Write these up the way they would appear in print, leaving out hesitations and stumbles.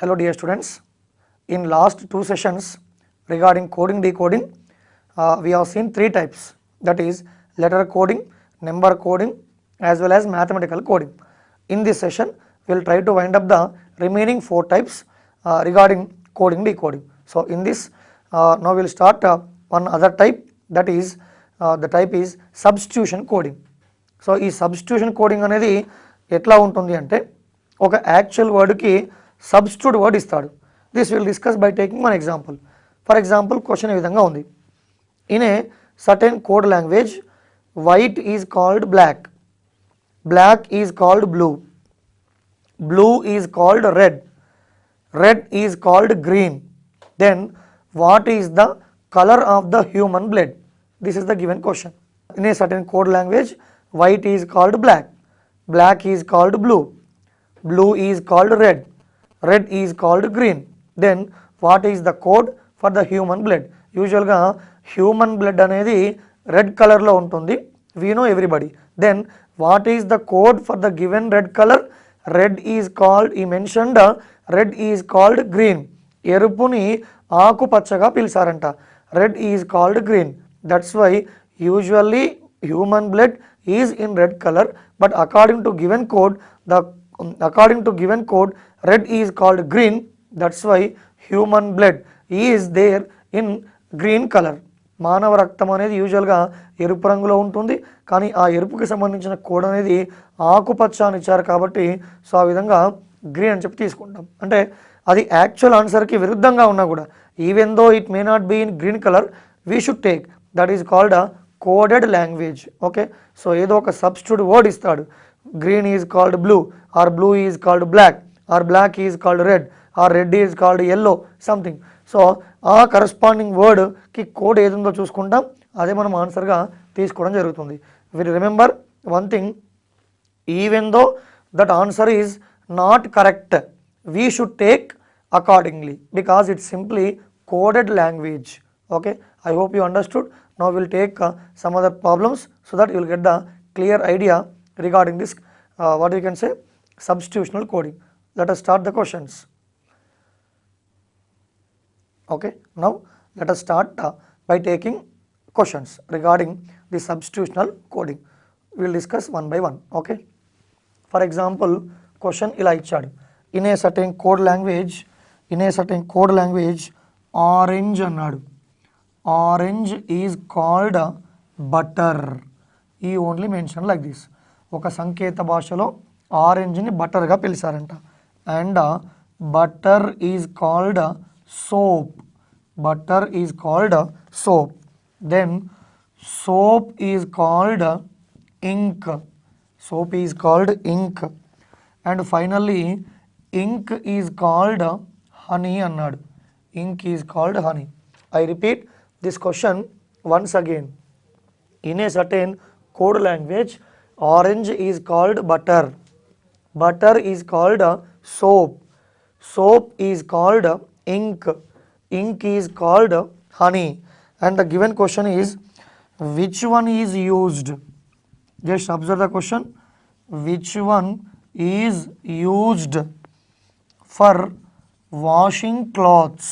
Hello dear students, in last two sessions regarding coding decoding, we have seen three types, that is letter coding, number coding as well as mathematical coding. In this session we will try to wind up the remaining four types regarding coding decoding. So in this now we will start one other type, that is the type is substitution coding. So ఈ substitution coding అనేది ఎట్లా ఉంటుంది అంటే ఒక actual వర్డ్కి substitute word ఇస్తాడు. This will discuss by taking one example. For example question ఈ విధంగా ఉంది. In a certain code language white is called black, black is called blue, blue is called red, red is called green. Then what is the colour of the human blood? This is the given question. In a certain code language, white is called black, black is called blue, blue is called red, red is called green. Then what is the code for the human blood? Usually human blood అనేది red color లో ఉంటుంది. We know everybody. Then what is the code for the given red color? Red is called, he mentioned red is called green. ఎరుపుని ఆకుపచ్చగా పిలిచారంట. Red is called green. That's why usually human blood is in red color, but according to given code red is called green. That's why human blood is there in green color. మానవ రక్తం అనేది యూజువల్గా ఎరుపు రంగులో ఉంటుంది, కానీ ఆ ఎరుపుకి సంబంధించిన కోడ్ అనేది ఆకుపచ్చ అని ఇచ్చారు కాబట్టి సో ఆ విధంగా గ్రీన్ అని చెప్పి తీసుకుంటాం. అంటే అది యాక్చువల్ ఆన్సర్కి విరుద్ధంగా ఉన్నా కూడా even though it may not be in green colour, we should take that is called a coded language. Okay, so ఏదో ఒక సబ్స్టిట్యూట్ వర్డ్ ఇస్తాడు. Green is called blue, or blue is called black, or black is called red, or red is called yellow something. So ఆ corresponding వర్డ్కి code ఏదుందో చూసుకుంటాం, అదే మనం ఆన్సర్గా తీసుకోవడం జరుగుతుంది. We remember one thing, even though that answer is not correct, we should take accordingly because it's simply coded language. Okay, I hope you understood. Now we'll take some other problems so that you'll get the clear idea regarding this what you can say substitutional coding. Let us start the questions. Okay, now let us start by taking questions regarding the substitutional coding. We'll discuss one by one. Okay, for example question ila ichadu. In a certain code language, orange అన్నాడు. Orange is called butter. ఈ only mention like this. ఒక సంకేత భాషలో ఆరెంజ్ని బటర్గా పిలిచారంట. And butter is called soap, butter is called soap. Then soap is called ink, soap is called ink. And finally ink is called honey అన్నాడు. ink is called honey. I repeat this question once again. In a certain code language, orange is called butter, butter is called soap, soap is called ink, ink is called honey. And the given question is which one is used? Just observe the question. Which one is used for washing clothes?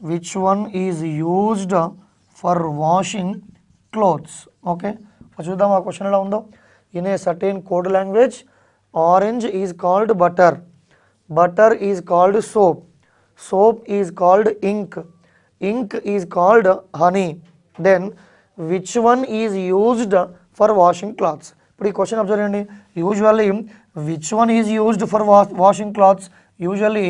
Which one is used for washing clothes? Okay, చూద్దాం ఆ question ఎలా ఉందో. In a certain code language orange is called butter, butter is called soap, soap is called ink, ink is called honey. Then which one is used for washing clothes? ఇప్పుడు ఈ question observe చేయండి. Usually which one is used for washing clothes? Usually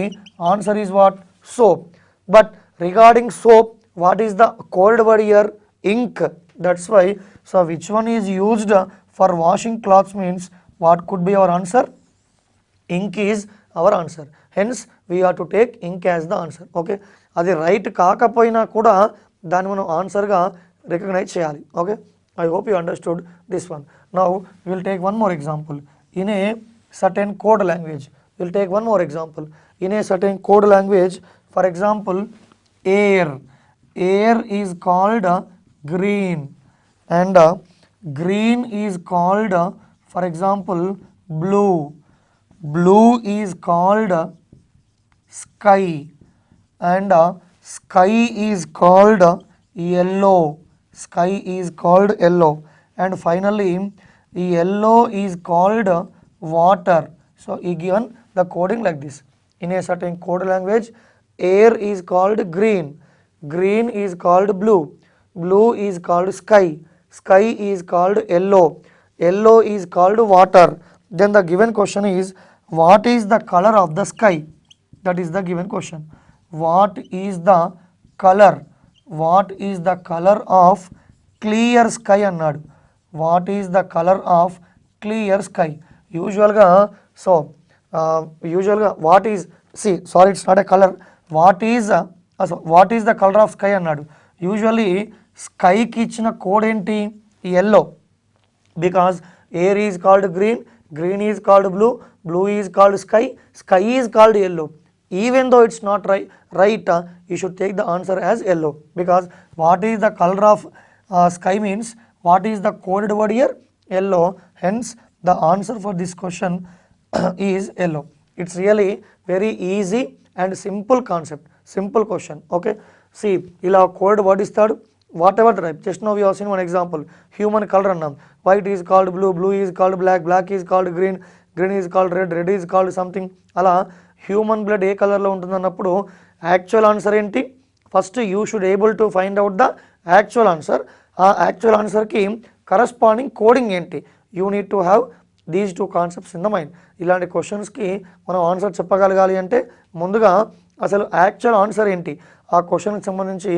answer is what? Soap. But regarding soap, what is the code word here? Ink. That's why, so which one is used for washing clothes means what could be our answer? Ink is our answer. Hence we have to take ink as the answer. Okay, అది right కాకపోయినా కూడా దాన్ని మనం ఆన్సర్గా recognise చేయాలి. Okay, I hope you understood this one. Now we will take one more example. In a certain code language, we'll take one more example. In a certain code language, for example air, air is called green, and green is called for example blue, blue is called sky, and sky is called yellow. Sky is called yellow, and finally yellow is called water. So he given the coding like this. In a certain code language, air is called green, green is called blue, blue is called sky, sky is called yellow, yellow is called water. Then the given question is, what is the color of the sky? That is the given question. What is the color? What is the color of clear sky అన్నాడు. What is the color of clear sky? యూజువల్గా so యూజువల్గా what is sorry it's not a colour. What is the colour of sky అన్నాడు. Usually స్కైకి ఇచ్చిన code ఏంటి? Yellow. Because air is called green, green is called blue, blue is called sky, sky is called yellow. Even though it's not right, you should take the answer as yellow, because what is the color of sky means what is the coded word here? Yellow. Hence the answer for this question is yellow. It's really very easy and simple concept, simple question. Okay, see ila coded word istadu, whatever the type. Just now we have seen one example, human color annam. White is called blue, blue is called black, black is called green, green is called red, red is called something. అలా human blood ఏ కలర్లో ఉంటుంది అన్నప్పుడు actual answer ఏంటి? First you should able to find out the actual answer. ఆ actual ఆన్సర్కి corresponding coding ఏంటి? You need to have these two concepts in the mind. ఇలాంటి క్వశ్చన్స్కి మనం ఆన్సర్ చెప్పగలగాలి అంటే ముందుగా అసలు యాక్చువల్ ఆన్సర్ ఏంటి, ఆ క్వశ్చన్కి సంబంధించి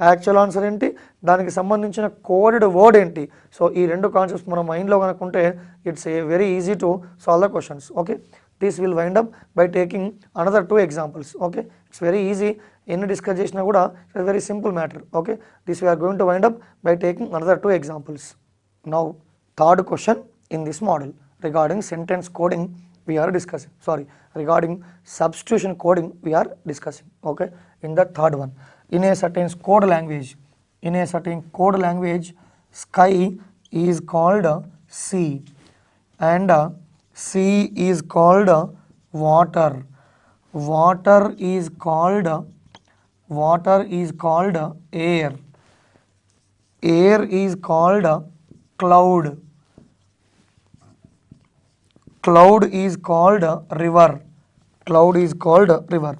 యాక్చువల్ ఆన్సర్ ఏంటి, దానికి సంబంధించిన కోడెడ్ వర్డ్ ఏంటి. సో ఈ రెండు కాన్సెప్ట్స్ మన మైండ్లో కనుక్కుంటే it's very easy to solve the questions. Okay, this will wind up by taking another 2 examples. Okay, it's very easy. ఎన్ని డిస్కస్ చేసినా కూడా it's very simple matter. Okay, this we are going to wind up by taking another 2 examples. Now third question in this model regarding sentence coding we are discussing, regarding substitution coding we are discussing. Okay, in the third one, in a certain code language sky is called sea, and sea is called water, water is called air, air is called cloud, cloud is called river, cloud is called river.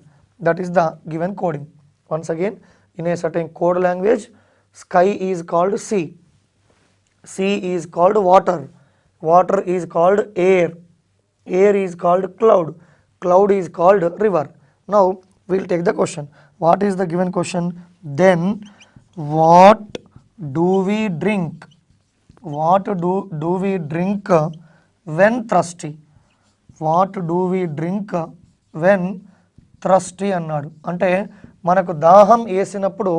That is the given coding. Once again, in a certain code language sky is called sea, sea is called water, water is called air, air is called cloud, cloud is called river. Now we'll take the question. What is the given question? Then what do we drink? What do we drink when thirsty? What do we drink when thirsty అన్నాడు. అంటే మనకు దాహం వేసినప్పుడు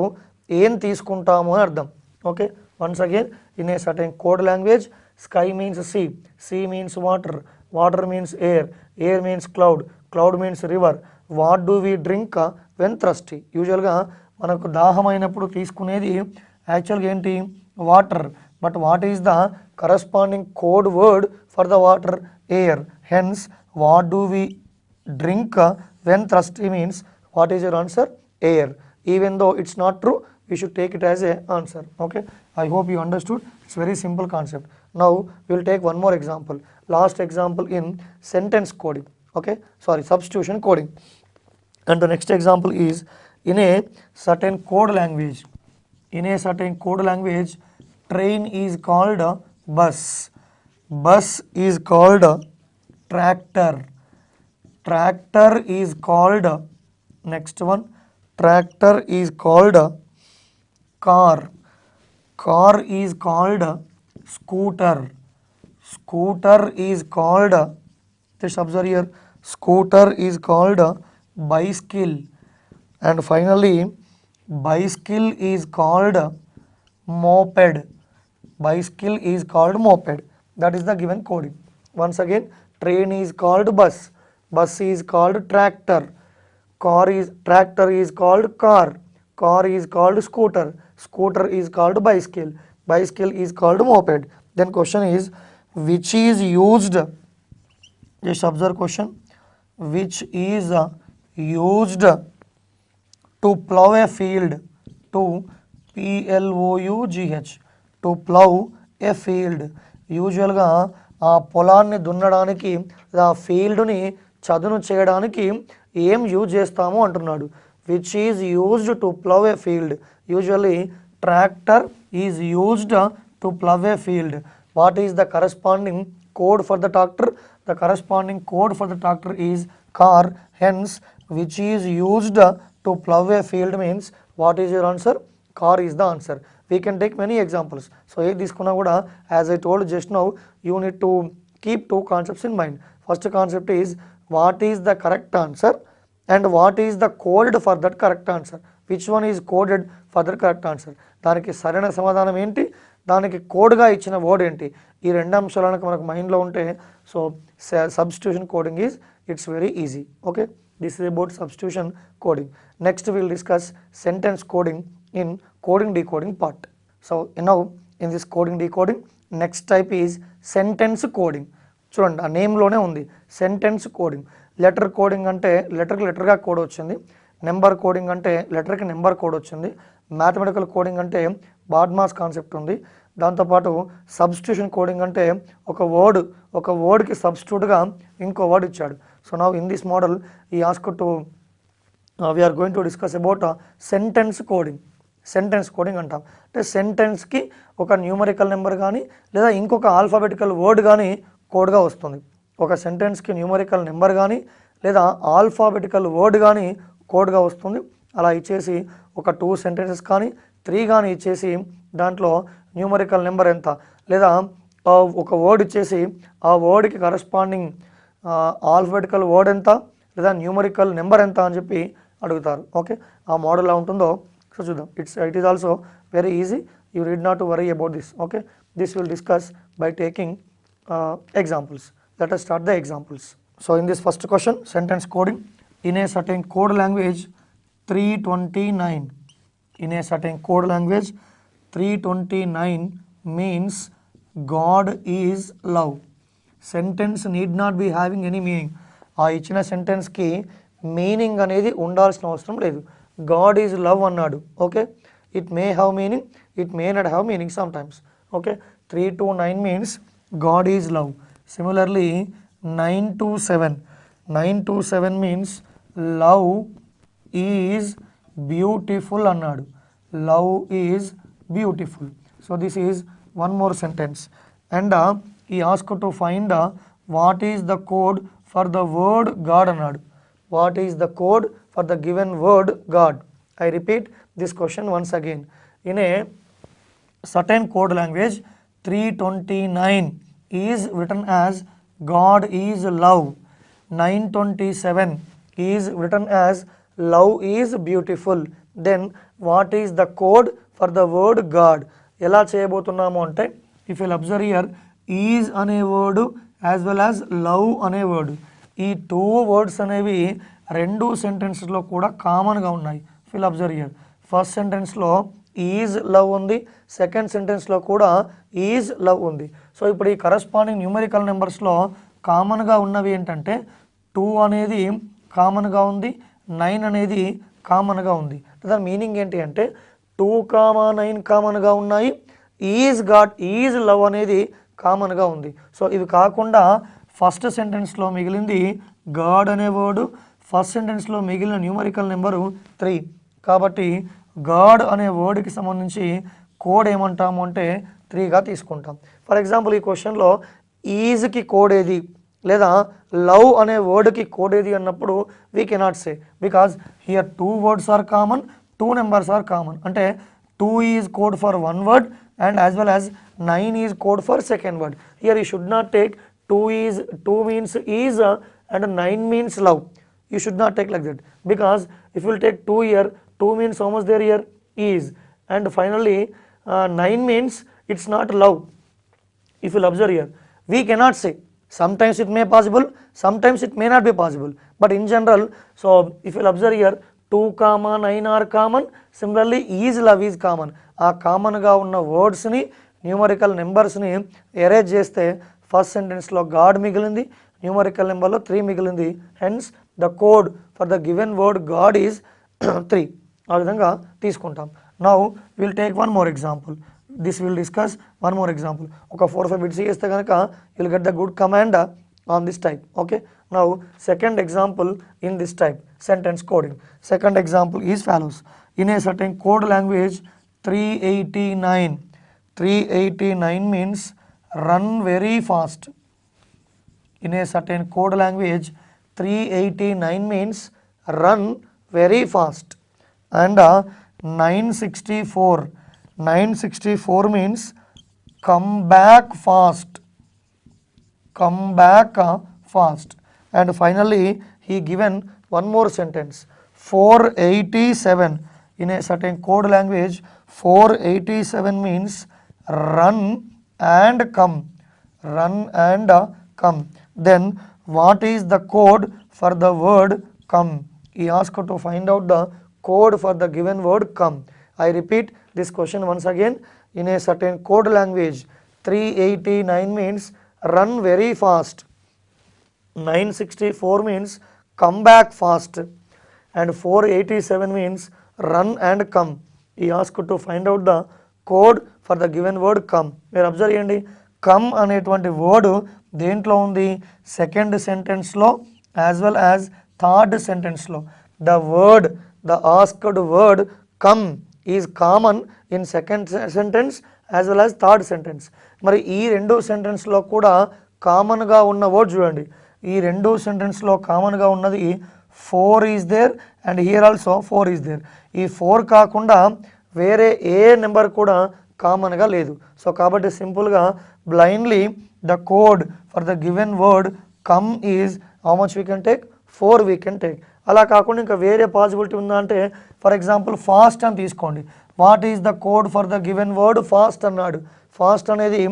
ఏం తీసుకుంటాము అని అర్థం. Okay, once again, in a certain code language sky means sea, sea means water, water means air, air means cloud, cloud means river. What do we drink when thirsty? యూజువల్గా మనకు దాహం అయినప్పుడు తీసుకునేది యాక్చువల్గా ఏంటి? Water. But what is the corresponding code word for the water? Air. Hence, what do we drink when thirsty means what is your answer? Air. Even though it's not true, we should take it as a answer. Okay, I hope you understood. It's very simple concept. Now we will take one more example, last example in sentence coding. Okay, substitution coding. And the next example is in a certain code language. In a certain code language, train is called bus, bus is called tractor, tractor is called, next one, tractor is called car, car is called scooter, scooter is called, just observe here, scooter is called bicycle, and finally bicycle is called moped, bicycle is called moped. That is the given coding. Once again, train is called bus, bus is called tractor, tractor is called car, car is called scooter, scooter is called bicycle, bicycle is called moped. Then question is, which is used, just observe question, which is used to plow a field, to PLOUGH, to plow a field. యూజువల్గా ఆ పొలాన్ని దున్నడానికి ఆ ఫీల్డ్ని చదును చేయడానికి ఏం use చేస్తాము అంటున్నాడు. Which is used to plough A field. Usually tractor is used to plough A field. What is the corresponding code for the tractor? The corresponding code for the tractor is car. Hence, which is used to plow a field means what is your answer? Car is the answer. We can take many examples. So, this kuda, as I told just now, you need to keep two concepts in mind. First concept is what is the correct answer and what is the code for that correct answer. Which one is coded for the correct answer? దానికి సరైన సమాధానం ఏంటి, దానికి కోడ్గా ఇచ్చిన word ఏంటి, ఈ రెండు అంశాలను మనకు మైండ్లో ఉంటే so substitution coding is it's very easy. Okay, this is about substitution coding. Next will discuss sentence coding in coding decoding part. So now in this coding decoding next type is sentence coding. చూడండి ఆ నేమ్లోనే ఉంది sentence coding. Letter coding అంటే లెటర్కి లెటర్గా code వచ్చింది, number coding అంటే లెటర్కి number code వచ్చింది, mathematical coding అంటే BODMAS concept ఉంది, దాంతోపాటు సబ్స్టిట్యూషన్ కోడింగ్ అంటే ఒక వర్డ్కి సబ్స్టిట్యూట్గా ఇంకో వర్డ్ ఇచ్చాడు. So now in this model ఈ ask to we are going to discuss about sentence coding. Sentence coding అంటాం అంటే సెంటెన్స్కి ఒక న్యూమరికల్ నెంబర్ కానీ లేదా ఇంకొక ఆల్ఫాబెటికల్ వర్డ్ కానీ కోడ్గా వస్తుంది. ఒక సెంటెన్స్కి న్యూమరికల్ నెంబర్ కానీ లేదా ఆల్ఫాబెటికల్ వర్డ్ కానీ కోడ్గా వస్తుంది. అలా ఇచ్చేసి ఒక 2 సెంటెన్సెస్ కానీ 3 కానీ ఇచ్చేసి దాంట్లో న్యూమరికల్ నెంబర్ ఎంత లేదా ఒక వర్డ్ ఇచ్చేసి ఆ వర్డ్కి కరస్పాండింగ్ ఆల్ఫాబెటికల్ వర్డ్ ఎంత లేదా న్యూమరికల్ నెంబర్ ఎంత అని చెప్పి అడుగుతారు. ఓకే, ఆ మోడల్ ఎలా ఉంటుందో సో చూద్దాం. It is also very easy. You need not to worry about this. Okay, this will discuss by taking examples. Let us start the examples. So in this first question, sentence coding, in a certain code language 329, in a certain code language 329 means God is love. Sentence need not be having any meaning. ఆ ఇచ్చిన సెంటెన్స్కి meaning అనేది ఉండాల్సిన అవసరం లేదు. God is love అన్నాడు. Okay, it may have meaning, it may not have meaning some times. Okay, 329 means God is love. Similarly 927 means love is beautiful అన్నాడు. Love is beautiful. So this is one more sentence. And he asked to find what is the code for the word God అన్నాడు. What is the code for the given word God? I repeat this question once again. In a certain code language 329 is written as God is love. 927 is written as love is beautiful. Then what is the code for the word God? ఎలా చేయబోతున్నాము అంటే if you observe here is అనే word as well as love అనే word, ఈ 2 words అనేవి రెండు సెంటెన్సెస్లో కూడా కామన్గా ఉన్నాయి. If you observe here first సెంటెన్స్లో ఈజ్ లవ్ ఉంది, సెకండ్ సెంటెన్స్లో కూడా ఈజ్ లవ్ ఉంది. సో ఇప్పుడు ఈ కరస్పాండింగ్ న్యూమరికల్ నెంబర్స్లో కామన్గా ఉన్నవి ఏంటంటే 2 అనేది కామన్గా ఉంది, 9 అనేది కామన్గా ఉంది. దాని మీనింగ్ ఏంటి అంటే 2, 9 కామన్గా ఉన్నాయి, ఈజ్ లవ్ అనేది కామన్గా ఉంది. సో ఇవి కాకుండా ఫస్ట్ సెంటెన్స్లో మిగిలింది గాడ్ అనే వర్డు, ఫస్ట్ సెంటెన్స్లో మిగిలిన న్యూమరికల్ నెంబరు 3. కాబట్టి గాడ్ అనే వర్డ్కి సంబంధించి కోడ్ ఏమంటాము అంటే 3గా తీసుకుంటాం. ఫర్ ఎగ్జాంపుల్ ఈ క్వశ్చన్లో ఈజ్కి కోడ్ ఏది లేదా లవ్ అనే వర్డ్కి కోడ్ ఏది అన్నప్పుడు we cannot say, because here 2 words are common, 2 numbers are common. అంటే 2 is code for 1 word and as well as 9 is code for second word. Here you should not take 2 means ఈజ్ and 9 means love. You should not take like that, because if you will take 2 here, 2 means how much there here is, and finally 9 means it's not love. If you will observe here, we cannot say, sometimes it may possible, sometimes it may not be possible, but in general, so if you will observe here 2, 9 are common, similarly is love is common. ఆ కామన్గా ఉన్న వర్డ్స్ని numerical నెంబర్స్ని arrange చేస్తే first సెంటెన్స్లో God మిగిలింది, numerical నెంబర్లో 3 మిగిలింది. Hence the code for the given word God is 3. ఆ విధంగా తీసుకుంటాం. Now we'll take one more example. This will discuss one more example. ఒక 4-5 bits చేస్తే కనుక you'll get the good command on this type. Okay. Now second example in this type, sentence coding. Second example is follows. In a certain code language 389 means run very fast. In a certain code language 389 means run very fast, and 964 means come back fast, and finally he given one more sentence 487. In a certain code language 487 means run and come. Then what is the code for the word come? He asked to find out the code for the given word come. I repeat this question once again. In a certain code language 389 means run very fast, 964 means come back fast, and 487 means run and come. He asked to find out the code for the given word come. మీరు observe చేయండి, come అనేటువంటి word దేంట్లో ఉంది? Second సెంటెన్స్లో as well as third సెంటెన్స్లో. The asked word come is common in second sentence as well as third sentence. మరి ఈ రెండు సెంటెన్స్లో కూడా కామన్గా ఉన్న వర్డ్ చూడండి. ఈ రెండు సెంటెన్స్లో కామన్గా ఉన్నది 4 is there and here also 4 is there. ఈ 4 కాకుండా వేరే ఏ నెంబర్ కూడా కామన్గా లేదు. సో కాబట్టి సింపుల్గా blindly the code for the given word come is how much we can take? 4 we can take. అలా కాకుండా ఇంకా వేరే పాసిబిలిటీ ఉందా అంటే ఫర్ ఎగ్జాంపుల్ ఫాస్ట్ అని తీసుకోండి. What is the code for the given word fast అన్నాడు. ఫాస్ట్ అనేది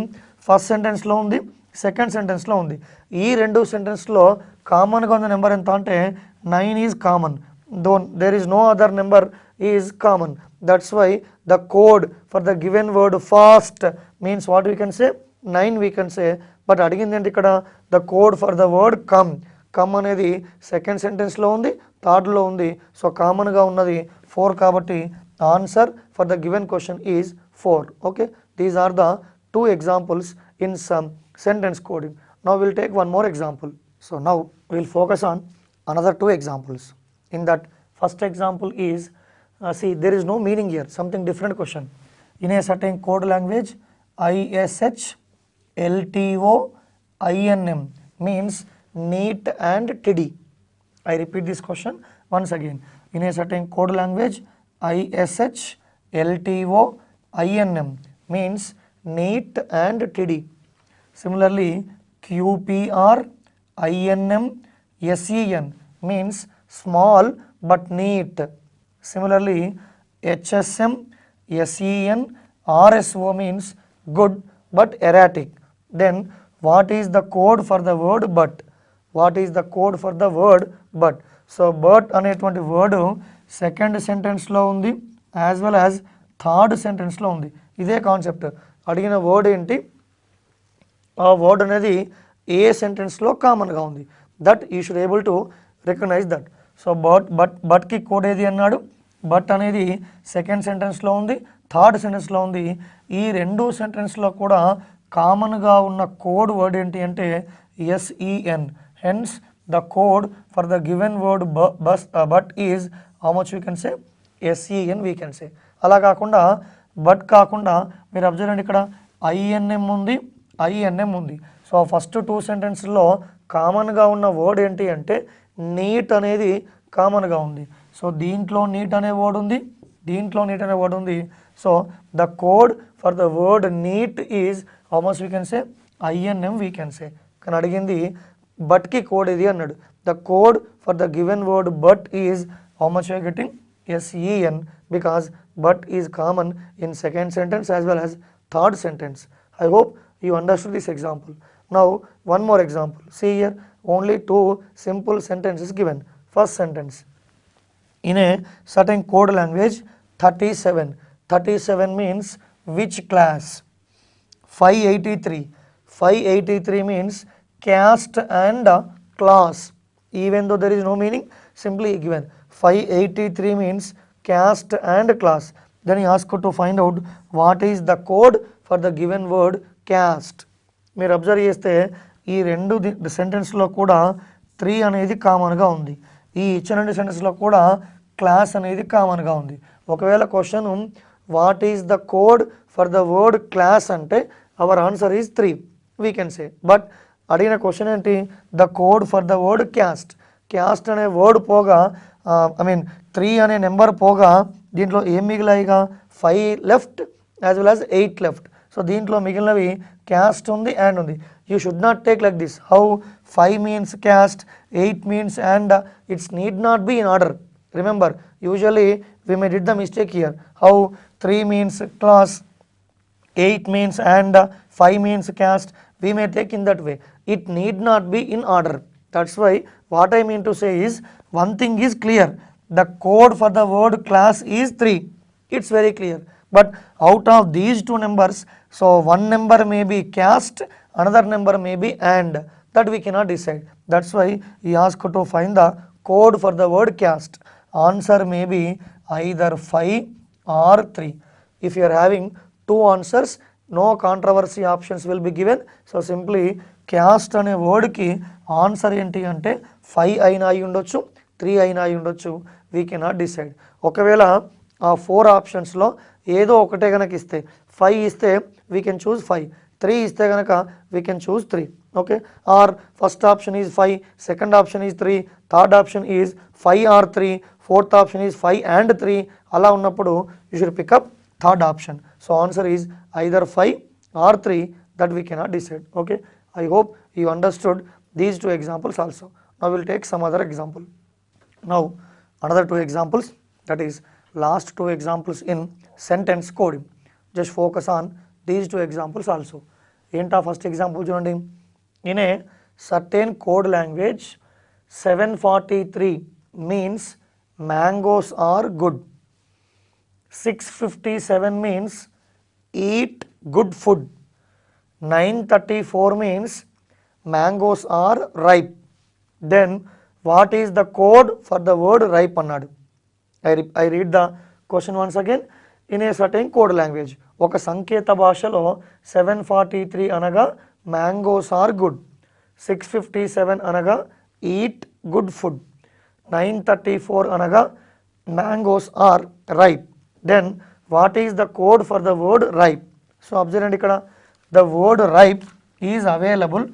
ఫస్ట్ సెంటెన్స్లో ఉంది, సెకండ్ సెంటెన్స్లో ఉంది. ఈ రెండు సెంటెన్స్లో కామన్గా ఉన్న నెంబర్ ఎంత అంటే 9 is common. There is no other number is common. That's why the code for the given word fast means what we can say 9 we can say. But అడిగింది ఏంటి ఇక్కడ? The code for the word come. Come అనేది second సెంటెన్స్లో ఉంది, థర్డ్లో ఉంది. సో కామన్గా ఉన్నది 4 కాబట్టి answer for the given question is 4. Okay, these are the 2 examples in some sentence coding. Now we'll take one more example. So now we'll focus on another 2 examples. In that first example is see, there is no meaning here, something different question. In a certain code language ISHLTOINM means neat and tidy. I repeat this question once again. In a certain code language ISHLTOINM means neat and tidy. Similarly QPRINMSEN means small but neat. Similarly HSMSENRSO means good but erratic. Then what is the code for the word but? What is the code for the word but? So but అనేటువంటి word second సెంటెన్స్లో ఉంది as well as third సెంటెన్స్లో ఉంది. ఇదే concept. అడిగిన word ఏంటి? ఆ word అనేది ఏ సెంటెన్స్లో కామన్గా ఉంది. That you should able to recognise that. So బట్కి కోడ్ ఏది అన్నాడు? బట్ అనేది సెకండ్ సెంటెన్స్లో ఉంది, థర్డ్ సెంటెన్స్లో ఉంది. ఈ రెండు సెంటెన్స్లో కూడా కామన్గా ఉన్న కోడ్ వర్డ్ ఏంటి అంటే SEN. Hence the code for the given word but is how much we can say? SEN we can సే. అలా కాకుండా బట్ కాకుండా మీరు అబ్జర్వ్ అండి, ఇక్కడ INM ఉంది. సో ఫస్ట్ 2 సెంటెన్స్లో కామన్గా ఉన్న వర్డ్ ఏంటి అంటే నీట్ అనేది కామన్గా ఉంది. సో దీంట్లో నీట్ అనే వర్డ్ ఉంది, దీంట్లో నీట్ అనే వర్డ్ ఉంది. So the code for the word neat is how much we can say? INM we can say. కానీ అడిగింది బట్కి కోడ్ ఇది అన్నాడు. The code for the given word but is how much you are getting? SEN, because but is common in second sentence as well as third sentence. I hope you understood this example. Now one more example. See here, only 2 simple sentences given. First sentence, in a certain code language 37 means which class? 583 means caste and class. even though there is no meaning, simply given. 583 means caste and class. Then he asked to find out what is the code for the given word caste. మీరు observe చేస్తే ఈ రెండు సెంటెన్స్లో కూడా 3 అనేది కామన్గా ఉంది. ఈ ఇచ్చిన 2 సెంటెన్స్లో కూడా క్లాస్ అనేది కామన్గా ఉంది. ఒకవేళ question what is the code for the word class అంటే our answer is 3 we can say. But అడిగిన క్వశ్చన్ ఏంటి, the code for the word cast. Cast అనే వర్డ్ పోగా 3 అనే నెంబర్ పోగా దీంట్లో ఏం మిగిలాయిగా 5 left as well as 8 left. So దీంట్లో మిగిలినవి క్యాస్ట్ ఉంది అండ్ ఉంది. You should not take like this, how 5 means cast, 8 means and, it's need not be in order. Remember, usually we may did the mistake here, how 3 means class, 8 means and 5 means caste. We may take in that way. It need not be in order. That's why what I mean to say is, one thing is clear, the code for the word class is 3. It's very clear. But out of these two numbers, so one number may be caste, another number may be and, that we cannot decide. That's why he asked to find the code for the word caste. Answer may be either 5 or 3. If you are having 2 answers, no controversy options will be given. So simply caste అనే వర్డ్కి answer ఏంటి అంటే 5 అయినా అయి ఉండొచ్చు, 3 అయినా అయి ఉండొచ్చు. We cannot decide. ఒకవేళ ఆ 4 ఆప్షన్స్లో ఏదో ఒకటే కనుక ఇస్తే, 5 ఇస్తే వీ కెన్ చూస్ 5, 3 ఇస్తే కనుక we can choose 3. Okay, or first option is 5, second option is 3, third option is 5 or 3, fourth option is 5 and 3. అలా ఉన్నప్పుడు you should pick up third option. So answer is either 5 or 3, that we cannot decide. Okay, I hope you understood these 2 examples also. Now we'll take some other example. Now another 2 examples, that is last 2 examples in sentence coding. Just focus on these 2 examples also. ఏంటా first example చూడండి. In a certain code language 743 means mangoes are good. 657 means eat good food. 934 means mangoes are ripe. Then what is the code for the word ripe అన్నాడు. I read the question once again. In a certain code language, ఒక సంకేత భాషలో 743 అనగా mangoes are good, 657 అనగా eat good food, 934 అనగా mangoes are ripe. Then what is the code for the word ripe? So observe ఇక్కడ the word ripe is available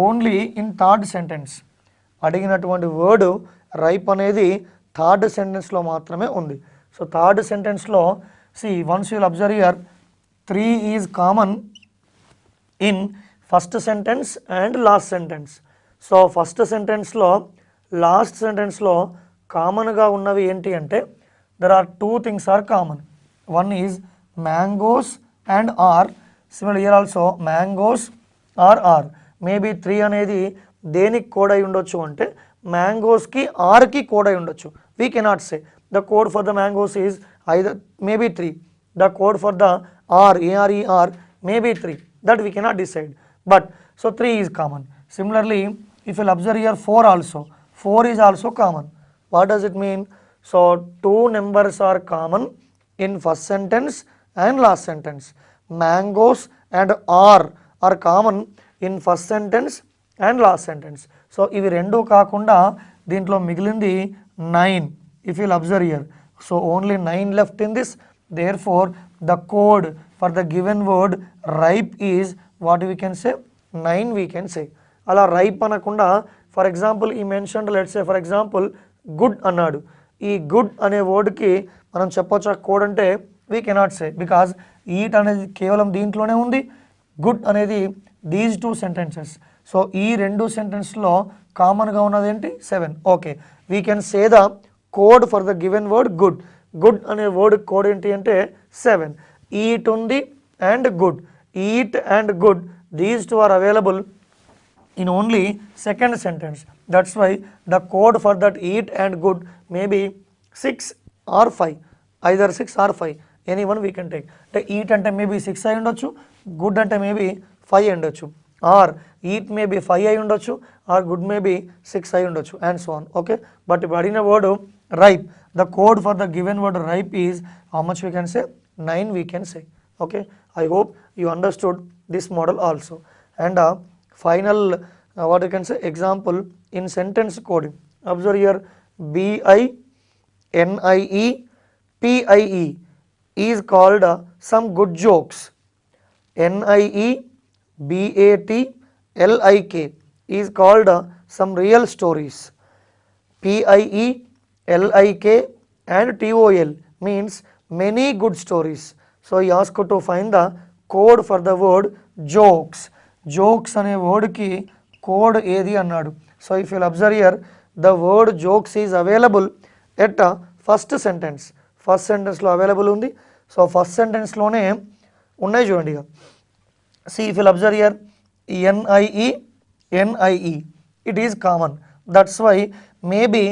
only in third sentence. అడిగినటువంటి word ripe అనేది third సెంటెన్స్లో మాత్రమే ఉంది. So third సెంటెన్స్లో see, once you will observe here, 3 is common in first sentence and last sentence. So first సెంటెన్స్లో లాస్ట్ సెంటెన్స్లో కామన్గా ఉన్నవి ఏంటి అంటే, there are 2 things are common. One is mangoes and are. Similarly here also mangoes are. Maybe 3 అనేది దేనికి code అయి ఉండొచ్చు అంటే మ్యాంగోస్కి ఆర్కి కోడ్ అయి ఉండొచ్చు. We cannot say the code for the mangoes is either maybe 3. The code for the ARER maybe 3. That we cannot decide. But so 3 is common. Similarly if you observe here 4 also, 4 is also common. What does it mean? So 2 numbers are common in first sentence and last sentence. Mangoes and are common in first sentence and last sentence. So ఇవి రెండు కాకుండా దీంట్లో మిగిలింది 9. If you observe here, so only 9 left in this. Therefore the code for the given word ripe is what we can say, 9 we can say. అలా ripe అనకుండా for example ఈ mention let's say for example good అన్నాడు. ఈ good అనే వర్డ్కి మనం చెప్పొచ్చా code అంటే we cannot say, because eat అనేది కేవలం దీంట్లోనే ఉంది, గుడ్ అనేది దీస్ 2 sentences. సో ఈ 2 sentences కామన్గా ఉన్నది ఏంటి 7. Okay, we can say the code for the given word good. Good అనే వర్డ్ కోడ్ ఏంటి అంటే 7. ఈట్ ఉంది and good. Eat and good, these 2 are available in only second sentence. That's why the code for that eat and good may be 6 or 5, either 6 or 5, any one we can take. The eat ante maybe 6 అయి ఉండొచ్చు, good ante maybe 5 ఉండొచ్చు. Are eat may be 5 అయి ఉండొచ్చు, are good may be 6 అయి ఉండొచ్చు, and so on. Okay, but ఇప్పుడు అడిగిన word ripe, the code for the given word ripe is how much we can say 9 we can say. Okay, I hope you understood this model also. And final what you can say example in sentence coding. Observe here, BINIE is called some good jokes. NIEBATLIK is called some real stories. PIELIK and TOL means many good stories. So he asked to find the code for the word jokes. Jokes అనే వర్డ్కి code ఏది అన్నాడు. So if you'll observe here, the word jokes is available at first sentence. First సెంటెన్స్లో available ఉంది. So first సెంటెన్స్లోనే ఉన్నాయి చూడండి. ఇక see if you'll observe here, NIE it is common. That's why maybe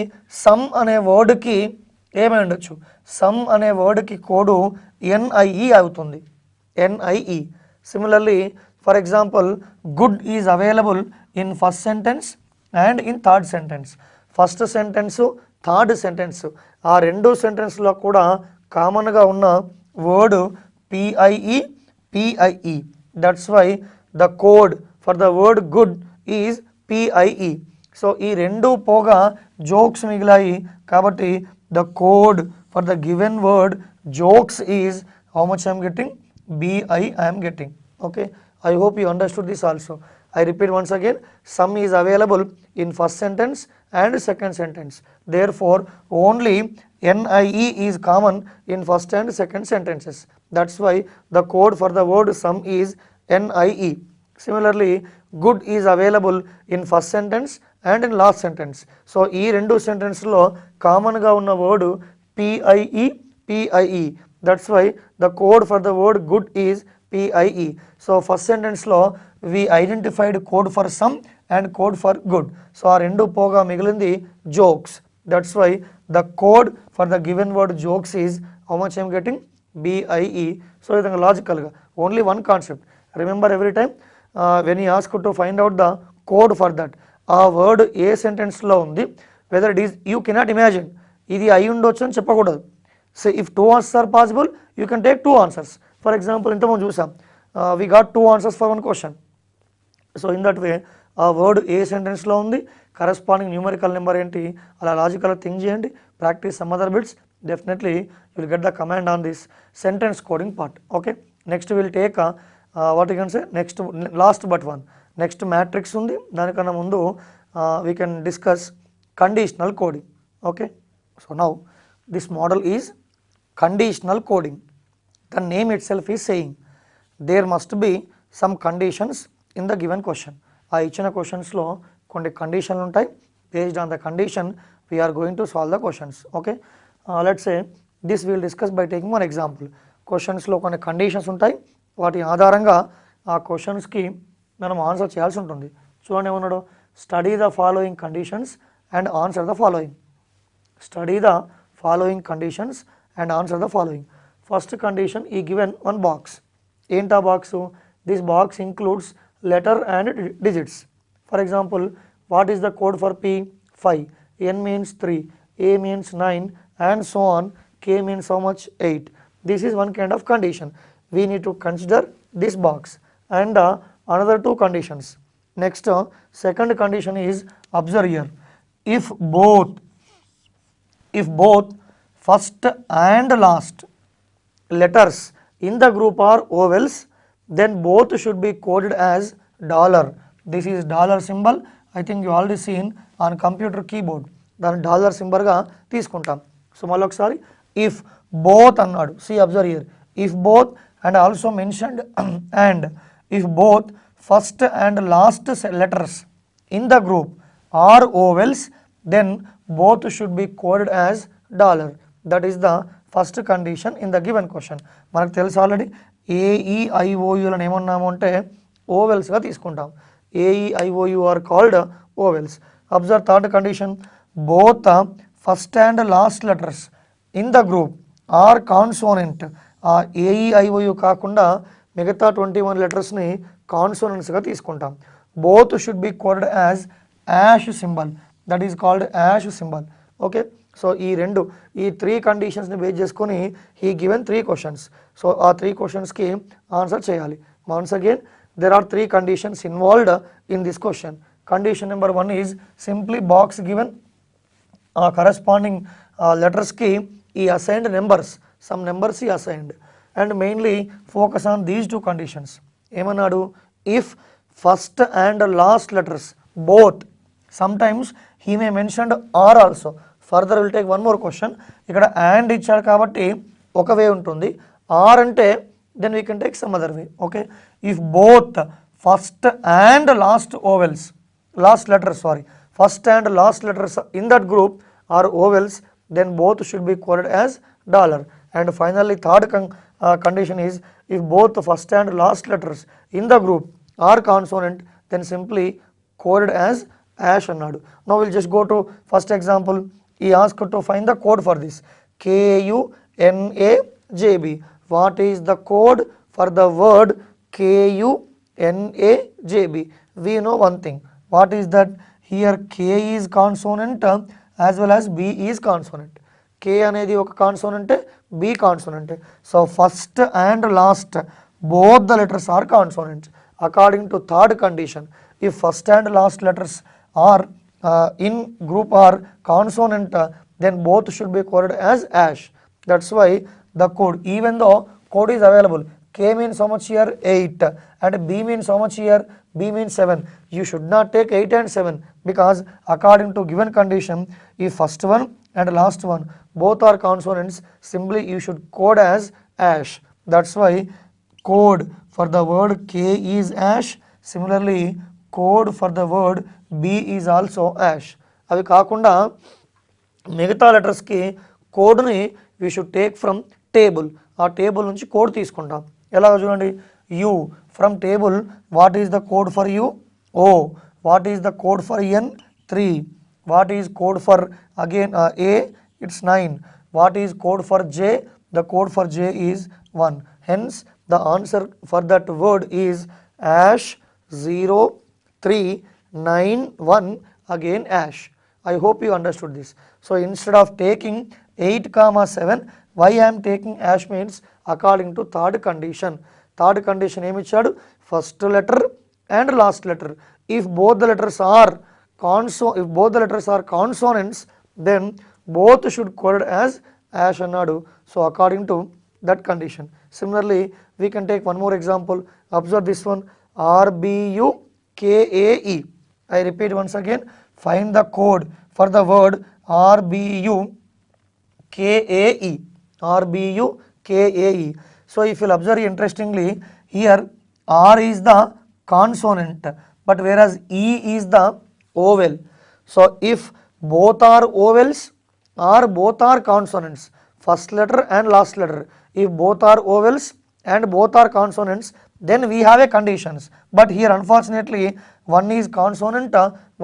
some అనే వర్డ్కి ఏమై ఉండొచ్చు, సమ్ అనే వర్డ్కి కోడు NIE అవుతుంది, NIE. Similarly, for example, good is available in first sentence and in third sentence. First sentence, third sentence, ఆ రెండు సెంటెన్స్లో కూడా కామన్గా ఉన్న word PIE. That's why the code for the word good is PIE. So ఈ రెండు పోగా jokes మిగిలాయి కాబట్టి the code for the given word jokes is how much I am getting? BI I am getting. Okay, I hope you understood this also. I repeat once again, some is available in first sentence and second sentence. Therefore, only NIE is common in first and second sentences. That's why the code for the word some is NIE. Similarly, good is available in first sentence and in last sentence. So, ee rendu sentence lo common ga unna word PIE. That's why the code for the word good is PIE. So first sentence lo we identified code for some and code for good. So aa rendu poga migilindi jokes. That's why the code for the given word jokes is how much I am getting? BIE. So idanga logical ga only one concept. Remember every time when you ask to find out the code for that, ఆ word ఏ sentence లో ఉంది, whether it is, you cannot imagine ఇది అయి ఉండొచ్చు అని చెప్పకూడదు. So if 2 answers are possible, you can take 2 answers. For example, ఇంతకుముందు చూసాం, we got 2 answers for one question. So in that way ఆ వర్డ్ ఏ సెంటెన్స్లో ఉంది, కరస్పాండింగ్ న్యూమరికల్ నెంబర్ ఏంటి, అలా లాజికల్గా థింక్ చేయండి, practice some other bits, definitely you will get the command on this sentence coding part. Okay, next will take what you can say next last but one, next matrix ఉంది, దానికన్నా ముందు we can discuss conditional coding. Okay, so now this model is conditional coding. The name itself is saying there must be some conditions in the given question. ఆ ఇచ్చిన క్వశ్చన్స్లో కొన్ని కండిషన్లు ఉంటాయి. Based on the condition we are going to solve the questions. Okay, let's say this will discuss by taking one example. క్వశ్చన్స్లో కొన్ని conditions ఉంటాయి, వాటి ఆధారంగా ఆ క్వశ్చన్స్కి మనం ఆన్సర్ చేయాల్సి ఉంటుంది. చూడండి ఏమన్నాడు, study the following conditions and answer the following. Study the following conditions and answer the following. First condition ఈ గివెన్ వన్ బాక్స్. ఏంటా box? This box includes letter and digits. For example, what is the code for P? 5, N means 3, A means 9 and so on, K means how much? 8. This is one kind of condition. We need to consider this box and another 2 conditions. Next, second condition is, observe here, if both first and last letters in the group are vowels, then both should be coded as dollar. This is dollar symbol. I think you already seen on computer keyboard. దాన్ని dollar సింబల్గా తీసుకుంటాం. So మళ్ళీ ఒకసారి, if both అన్నాడు. See observe here, if both and also mentioned and if both first and last letters in the group are vowels, then both should be coded as dollar. That is the first condition in the given question. మనకు తెలుసు already AEIOUలను ఏమన్నాము అంటే ఓవెల్స్గా తీసుకుంటాం. AEIOU are called vowels. Observe third condition, both first and last letters in the group are consonant. AEIOU కాకుండా మిగతా 21 లెటర్స్ని కాన్సోనెంట్స్గా తీసుకుంటాం. Both should be coded as hash symbol, that is called hash symbol. Okay, so ఈ three కండిషన్స్ని base చేసుకొని he given 3 questions. So ఆ 3 క్వశ్చన్స్కి ఆన్సర్ చేయాలి. Once again there are 3 conditions involved in this question. Condition number 1 is simply box given corresponding letters ki he assigned numbers, some numbers he assigned, and mainly focus on these 2 conditions. Emanadu, if first and last letters both, sometimes he may mentioned or also. Further we'll take one more question. ikkada and ichchadu kabatti oka way untundi, or ante then we can take some other way. Okay, if both first and last vowels, last letters, sorry, first and last letters in that group are vowels, then both should be coded as dollar. And finally third condition is, if both the first and last letters in the group are consonant, then simply coded as ash annadu. Now we'll just go to first example. He asked to find the code for this. KUNAJB. What is the code for the word KUNAJB? We know one thing. What is that? Here K is consonant as well as B is consonant. K అనేది ఒక consonant, B consonant. So first and last both the letters are consonants. According to third condition, if first and last letters are in group are consonant, then both should be coded as ash. That's why the code, even though code is available, K means how much here? 8, and B means how much here? B means 7. You should not take 8 and 7, because according to given condition, if first one and last one both are consonants, simply you should code as ash. That's why code for the word K is ash. Similarly, code for the word B is also ash. అవి కాకుండా మిగతా లెటర్స్కి కోడ్ని we should take from table. ఆ table నుంచి code తీసుకుంటాం. ఎలా చూడండి, U from table, what is the code for U? O. What is the code for N? 3. What is code for again A? It's 9. What is code for J? The code for J is 1. Hence the answer for that word is ash 0 3 9 1, again ash. I hope you understood this. So instead of taking 8, 7, why I am taking ash means according to third condition. Third condition ఏమి ఇచ్చాడు? First letter and last letter. If both the letters are consonants, then both should coded as ash అన్నాడు. So according to that condition. Similarly, we can take one more example. Observe this one. RBUKAE. I repeat once again. Find the code for the word RBUKAE. RBUKAE. So if you'll observe interestingly, here R is the consonant, but whereas E is the vowel. So if both are vowels or both are consonants, first letter and last letter, if both are vowels and both are consonants, then we have a conditions. But here unfortunately one is consonant,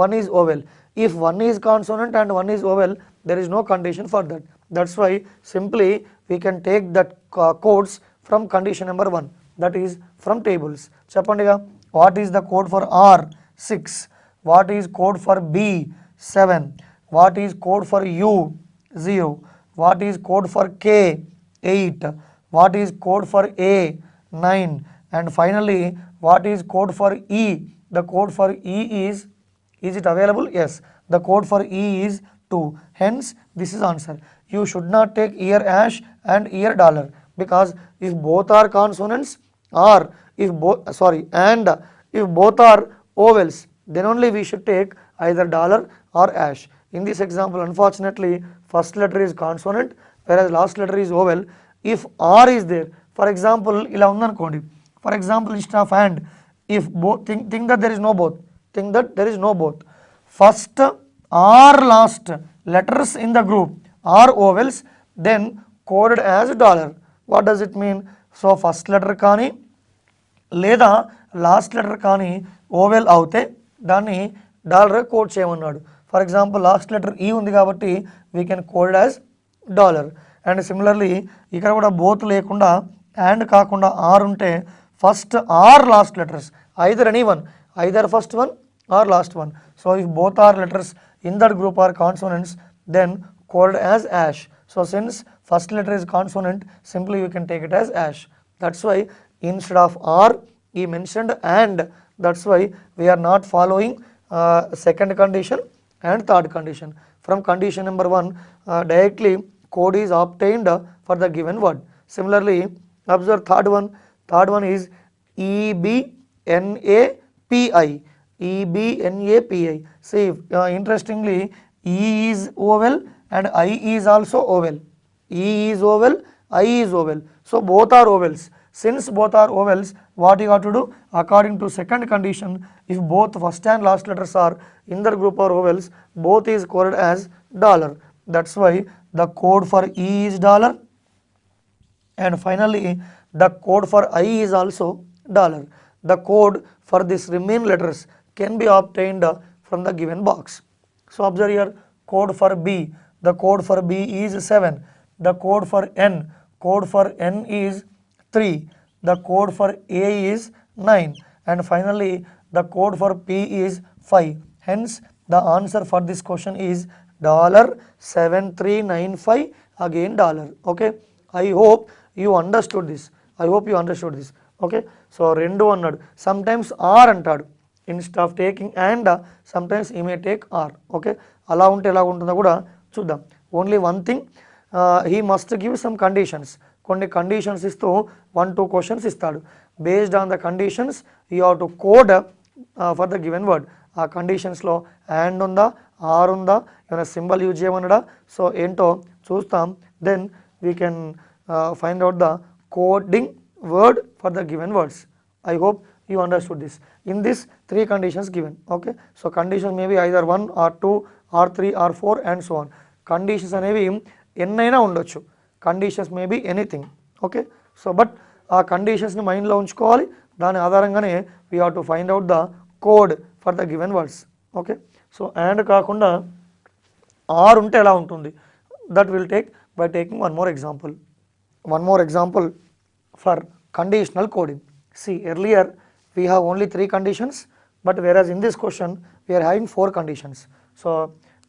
one is vowel. If one is consonant and one is vowel, there is no condition for that. That's why simply we can take that codes from condition number 1, that is from tables. Chappandiga, what is the code for R? 6. What is code for B? 7. What is code for U? 0. What is code for K? 8. What is code for A? 9. And finally, what is code for E? The code for E is it available? Yes. The code for E is 2. Hence, this is answer. You should not take ear ash and ear dollar, because if both are consonants or if both are vowels, then only we should take either dollar or ash. In this example, unfortunately, first letter is consonant, whereas last letter is vowel. If R is there, for example, ila undanukondi. For example, instead of and, if both think that there is no both. Think that there is no both. First or last letters in the group are vowels, then coded as dollar. What does it mean? So first letter కానీ లేదా last letter కానీ oval అవుతే దాన్ని dollar code చేయమన్నాడు. For example last letter ఈ ఉంది కాబట్టి we can code as dollar. And similarly ఇక్కడ కూడా బోత్ లేకుండా అండ్ కాకుండా ఆర్ ఉంటే, first or last letters, either any one, either first one or last one. So if both are letters in that group are consonants, then coded as ash. So since first letter is consonant, simply you can take it as ash. That's why instead of R he mentioned and. That's why we are not following second condition and third condition. From condition number 1, directly code is obtained for the given word. Similarly, observe third one. Third one is EBNAPI. EBNAPI. See, interestingly, E is vowel and I is also vowel. E is vowel, I is vowel. So both are vowels. Since both are vowels, what you have to do? According to second condition, if both first and last letters are in the group of vowels, both is coded as dollar. That's why the code for E is dollar, and finally the code for I is also dollar. The code for these remaining letters can be obtained from the given box. So observe here, code for B. The code for B is 7. The code for N is 3. The code for A is 9. And finally the code for P is 5. Hence the answer for this question is $7395, again dollar. Okay, I hope you understood this. Okay, so rendu annadu. Sometimes R antadu instead of taking and, sometimes he may take R. Okay, ala unte ela untundo kuda chuddam. Only one thing, he must give some conditions. కొన్ని conditions ఇస్తూ 1-2 questions ఇస్తాడు. Based on the conditions you have to code for the given word. ఆ కండిషన్స్లో and ఉందా, are ఉందా, ఏమైనా symbol use చేయమన్నాడా, so ఏంటో చూస్తాం. Then we can find out the coding word for the given words. I hope you understood this. In this 3 conditions given. Okay, so conditions may be either 1 or 2 or 3 or 4 and so on. Conditions అనేవి ఎన్నైనా ఉండొచ్చు. Conditions may be anything. Okay, so but ఆ కండిషన్స్ని మైండ్లో ఉంచుకోవాలి. దాని ఆధారంగానే we have to find out the code for the given words. Okay, so and కాకుండా ఆర్ ఉంటే ఎలా ఉంటుంది, that will take by taking one more example for conditional coding. See, earlier we have only 3 conditions, but whereas in this question we are having 4 conditions. So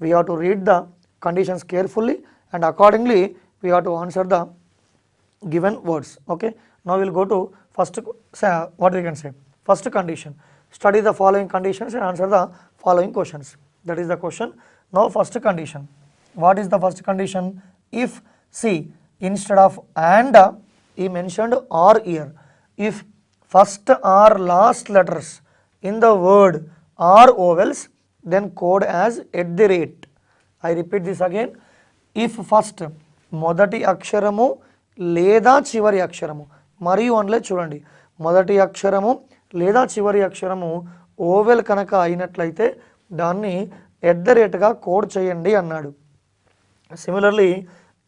we have to read the conditions carefully and accordingly we have to answer the given words. Okay, now we will go to first, what we can say, first condition. Study the following conditions and answer the following questions. That is the question. Now first condition. What is the first condition? If, see, instead of and he mentioned or here. If first or last letters in the word are vowels, then code as @ I repeat this again. If first మొదటి అక్షరము లేదా చివరి అక్షరము, మరియు అనలే చూడండి, మొదటి అక్షరము లేదా చివరి అక్షరము ఓవెల్ కనుక అయినట్లయితే దాన్ని @ కోడ్ చేయండి అన్నాడు. Similarly,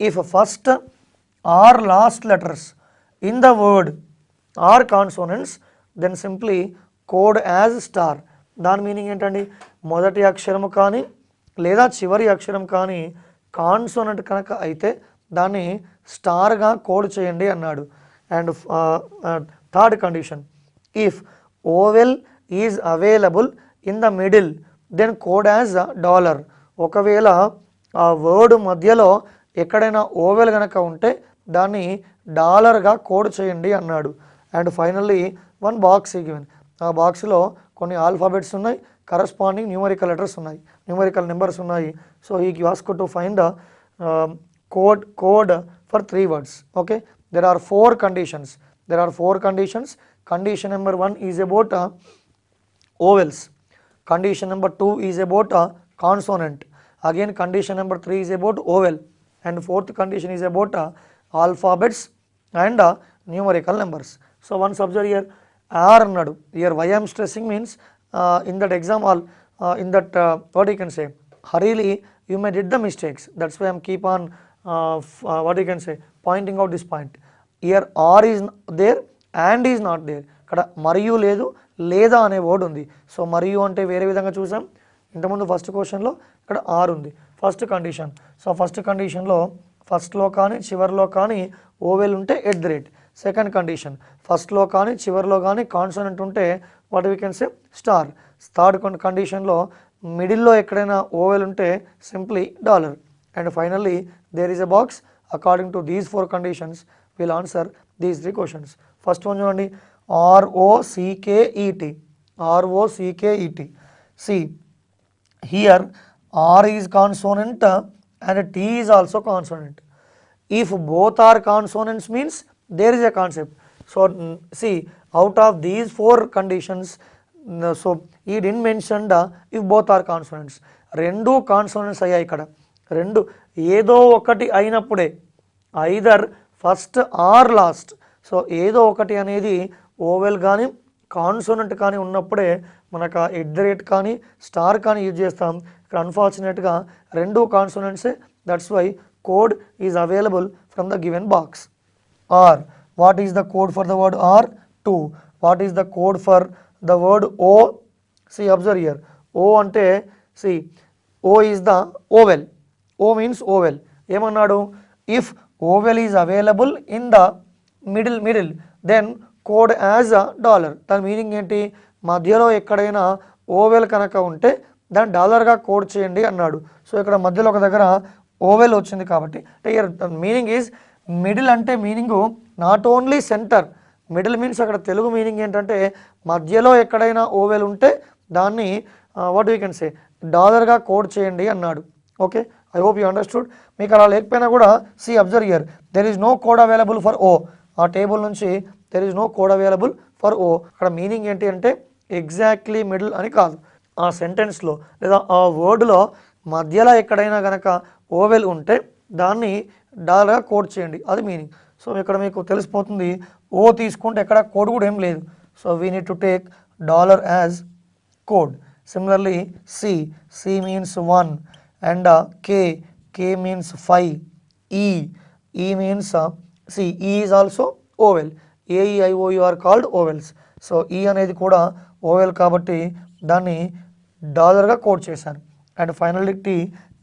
if first or last letters in the word are consonants, then simply code as star. దాని మీనింగ్ ఏంటండి, మొదటి అక్షరము కానీ లేదా చివరి అక్షరం కానీ కాన్సోనెంట్ కనుక అయితే దాన్ని స్టార్గా కోడ్ చేయండి అన్నాడు. And third condition, if vowel is available in the middle then code as $. ఒకవేళ ఆ వర్డ్ మధ్యలో ఎక్కడైనా ఓవెల్ కనుక ఉంటే దాన్ని డాలర్గా కోడ్ చేయండి అన్నాడు. And finally one box given. ఆ బాక్స్లో కొన్ని ఆల్ఫాబెట్స్ ఉన్నాయి, కరస్పాండింగ్ న్యూమరికల్ లెటర్స్ ఉన్నాయి, న్యూమరికల్ నెంబర్స్ ఉన్నాయి. సో ఈ ask to find the code for 3 words. Okay, there are 4 conditions. Condition number 1 is about vowels. Condition number 2 is about consonant. Again condition number 3 is about vowel, and 4th condition is about alphabets and numerical numbers. So once observe here, R annadu. Here why I am stressing means in that exam all in that what you can say, hurriedly you may did the mistakes. That's why I am keep on what you can say, pointing out this point. Here R is there and is not there. ఇక్కడ మరియు లేదు, లేదా అనే word ఉంది. So మరియు అంటే వేరే విధంగా చూసాం ఇంతకుముందు ఫస్ట్ క్వశ్చన్లో, ఇక్కడ ఆర్ ఉంది. ఫస్ట్ కండిషన్, సో ఫస్ట్ కండిషన్లో ఫస్ట్లో కానీ చివరిలో కానీ ఓవెల్ ఉంటే @ సెకండ్ కండిషన్ ఫస్ట్లో కానీ చివరిలో కానీ కాన్సోనెంట్ ఉంటే what we can say star. Third కండిషన్లో మిడిల్లో ఎక్కడైనా ఓవెల్ ఉంటే simply dollar. And finally there is a box. According to these 4 conditions will answer these 3 questions. First one చూడండి, ROCKET. ROCKET. See, here R is consonant and T is also consonant. If both are consonants means there is a concept. So see, out of these 4 conditions, so he didn't mention if both are consonants. రెండు consonants అయ్యాయి ఇక్కడ. రెండు ఏదో ఒకటి అయినప్పుడే, either first or last. So ఏదో ఒకటి అనేది ఓవెల్ కానీ కాన్సోనెంట్ కానీ ఉన్నప్పుడే మనకు ఎట్ ద రేట్ కానీ స్టార్ కానీ యూజ్ చేస్తాం. ఇక్కడ అన్ఫార్చునేట్గా రెండు కాన్సోనెంట్సే. That's why code is available from the given box. R. What is the code for the word R? 2. What is the code for the word O? See, observe here. O ante, see, O is the oval. O means oval. ఏమన్నాడు? If oval is available in the middle, then code as a dollar. దాని meaning ఏంటి? మధ్యలో ఎక్కడైనా oval కనుక ఉంటే దాన్ని డాలర్గా code చేయండి అన్నాడు. సో ఇక్కడ మధ్యలో ఒక దగ్గర ఓవెల్ వచ్చింది కాబట్టి ఇయర్ మీనింగ్ ఈజ్ మిడిల్ అంటే meaning not only centre. Middle means అక్కడ తెలుగు మీనింగ్ ఏంటంటే మధ్యలో ఎక్కడైనా ఓవెల్ ఉంటే దాన్ని వాట్ యూ కెన్ సే డాలర్గా కోడ్ చేయండి అన్నాడు. Okay, I hope you understood. మీకు అలా లేకపోయినా కూడా see observe here, there is no code available for O. ఆ టేబుల్ నుంచి there is no code available for O. అక్కడ మీనింగ్ ఏంటి అంటే ఎగ్జాక్ట్లీ మిడిల్ అని కాదు, ఆ సెంటెన్స్లో లేదా ఆ వర్డ్లో మధ్యలో ఎక్కడైనా కనుక ఓవెల్ ఉంటే దాన్ని డాలర్గా కోడ్ చేయండి, అది మీనింగ్. సో ఇక్కడ మీకు తెలిసిపోతుంది ఓ తీసుకుంటే ఎక్కడ కోడ్ కూడా ఏం లేదు. So we need to take dollar as code. Similarly C means 1 and K means 5. E means C is also vowel. AEIOU are called vowels. So E అనేది కూడా ఓవెల్ కాబట్టి దాన్ని డాలర్గా కోడ్ చేశాను. And finally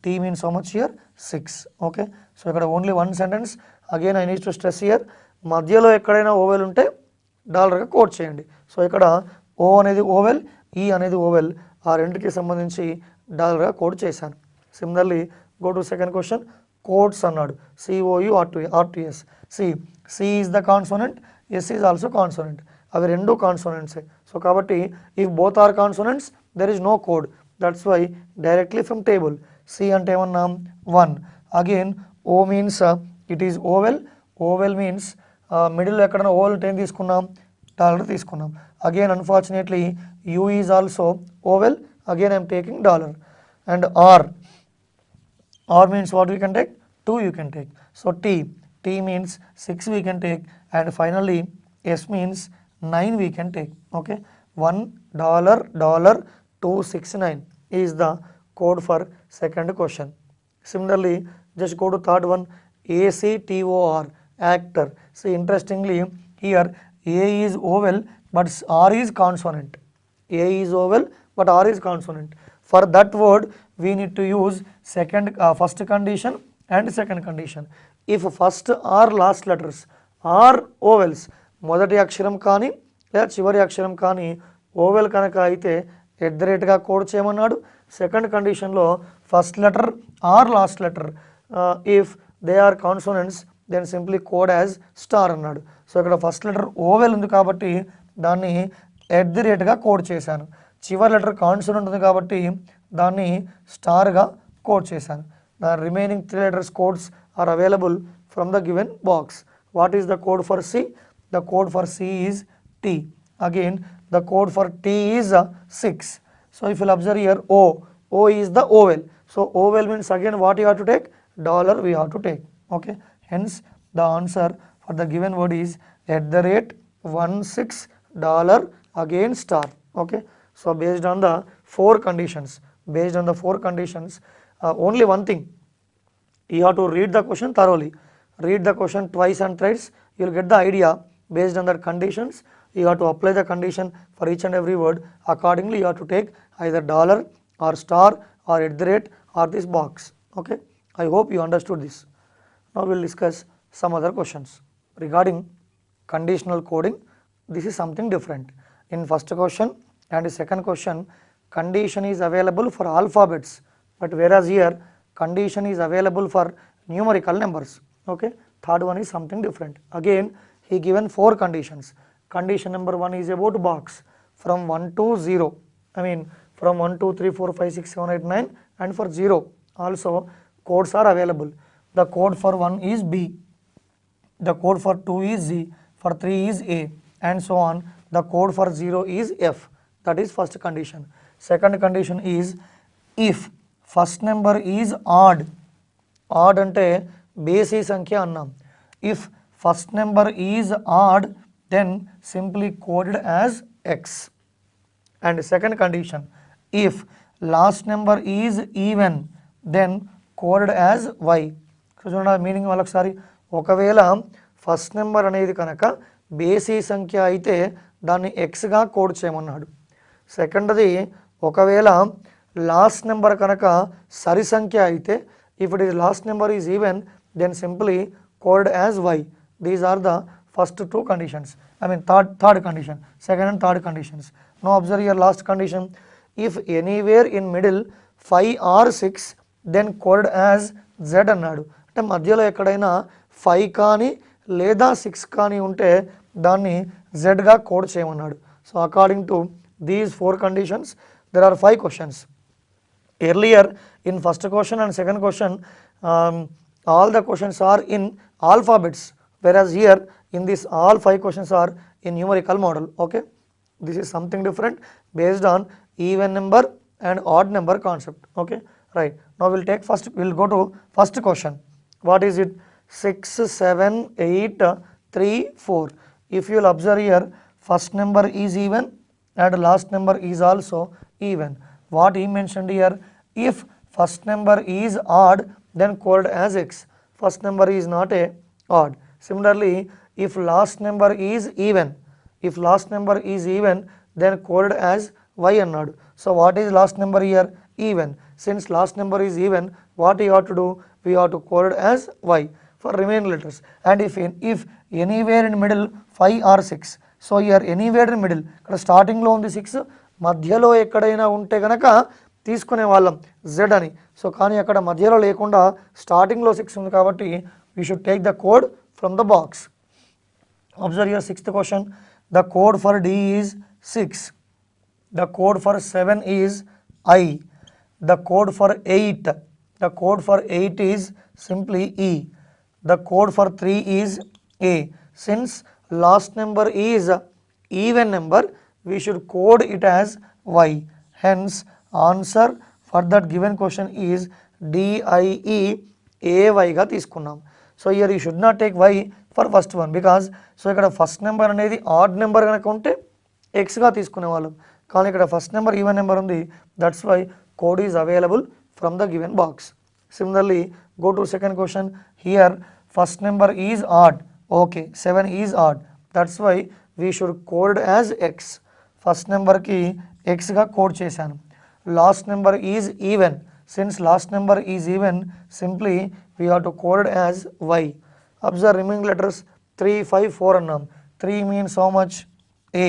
T means how much here? 6. Okay, so ఇక్కడ only 1 sentence. Again I need to stress here, మధ్యలో ఎక్కడైనా vowel ఉంటే డాలర్గా కోడ్ చేయండి. సో ఇక్కడ ఓ అనేది ఓవెల్, ఈ అనేది ఓవెల్, ఆ రెండుకి సంబంధించి డాలర్గా కోడ్ చేశాను. Similarly go to second question. Codes అన్నాడు, COU C is the consonant, S is also consonant. అవి రెండు కాన్సోనెంట్సే. సో కాబట్టి if both are consonants there is no code. That's why directly from table. C అంటే ఏమన్నాం 1. Again O means it is vowel. Vowel means middle ఎక్కడైనా vowel ఉంటే ఏం తీసుకున్నాం? డాలర్ తీసుకున్నాం. Again unfortunately U is also vowel. Again I'm taking dollar. And R means what we can take? 2 you can take. So T means 6 we can take. And finally S means 9 we can take. Okay, $1 $269 is the code for second question. Similarly, just go to third one, ACTOR, actor. See, interestingly here A is oval but R is consonant. A is oval but R is consonant. For that word we need to use first condition and second condition. If first or last letters are ovals, మొదటి అక్షరం కానీ లేదా చివరి అక్షరం కానీ vowel కనుక అయితే at the రేట్గా కోడ్ చేయమన్నాడు. సెకండ్ కండిషన్లో first letter or last letter if they are consonants then simply code as star అన్నాడు. సో ఇక్కడ ఫస్ట్ లెటర్ ఓవెల్ ఉంది కాబట్టి దాన్ని ఎట్ ది రేట్గా కోడ్ చేశాను. చివరి లెటర్ కాన్సోనెంట్ ఉంది కాబట్టి దాన్ని స్టార్గా కోడ్ చేశాను. The remaining 3 letters codes are available from the given box. What is the code for C? The code for C is T. Again, the code for T is 6. So if you observe here O is the oval. So oval means again what you have to take? Dollar we have to take. Okay. Hence the answer for the given word is at the rate $16 again star. Okay. So based on the 4 conditions, only one thing, you have to read the question thoroughly. Read the question twice and thrice, you will get the idea. Based on that conditions, you have to apply the condition for each and every word. Accordingly, you have to take either dollar or star or at the rate or this box. Okay, I hope you understood this. Now we will discuss some other questions regarding conditional coding, this is something different. In first question and second question, condition is available for alphabets, but whereas here condition is available for numerical numbers. Okay, third one is something different. Again, he given 4 conditions. Condition number 1 is about box from 1 to 0. I mean from 1, 2, 3, 4, 5, 6, 7, 8, 9, and for 0 also codes are available. The code for 1 is B, the code for 2 is Z, for 3 is A, and so on. The code for 0 is F. That is first condition. Second condition is if first number is odd. Odd ante base sankhya annam. If first number is odd, then simply coded as X. And second condition, if last number is even, then coded as Y. So చూడండి meaning వాళ్ళొకసారి, ఒకవేళ first number అనేది కనుక బేసి సంఖ్య అయితే దాన్ని ఎక్స్గా code చేయమన్నాడు. సెకండ్ది ఒకవేళ లాస్ట్ నెంబర్ కనుక సరి సంఖ్య అయితే, if it is last number is even, then simply code as Y. These are the first 2 conditions. I mean third condition, second and third conditions. Now observe your last condition. If anywhere in middle 5 or 6, then coded as Z అన్నాడు. అంటే మధ్యలో ఎక్కడైనా 5 కానీ లేదా 6 కానీ ఉంటే దాన్ని Zగా code చేయమన్నాడు. So according to these 4 conditions, there are 5 questions. Earlier in first question and second question, all the questions are in alphabets, whereas here in this all 5 questions are in numerical model. Okay, this is something different based on even number and odd number concept. Okay, right, now we'll go to first question. What is it? 6, 7, 8, 3, 4. If you will observe here, first number is even and last number is also even. What he mentioned here, if first number is odd, then called as X. First number is not a odd. Similarly, if last number is even, then coded as Y అన్నాడు. So what is last number here? Even. Since last number is even, what you have to do? We have to code it as Y for remaining letters. And if anywhere in middle 5 or 6, so here anywhere in middle, ఇక్కడ starting లో ఉంది 6, మధ్యలో ఎక్కడైనా ఉంటే కనుక తీసుకునే వాళ్ళం Z అని. సో కానీ అక్కడ మధ్యలో లేకుండా స్టార్టింగ్లో 6 ఉంది కాబట్టి we should take the code from the box. Observe your sixth question. The code for D is 6. The code for 7 is I. The code for 8 is simply E. The code for 3 is A. Since last number is even number, we should code it as Y. Hence answer for that given question is DIE AY గా తీసుకున్నాం. So here you should not take Y for first one, because so ఇక్కడ first number అనేది odd number కనుక ఉంటే ఎక్స్గా తీసుకునే వాళ్ళం, కానీ ఇక్కడ ఫస్ట్ నెంబర్ ఈవెన్ నెంబర్ ఉంది, that's why code is available from the given box. Similarly, go to second question. Here first number is odd. Okay, 7 is odd. That's why we should code as X. First number ki X ga code chesanu. Last number is even. Since last number is even, simply we have to code it as Y. Observe remaining letters 3, 5, 4 annam. 3 means how much? A.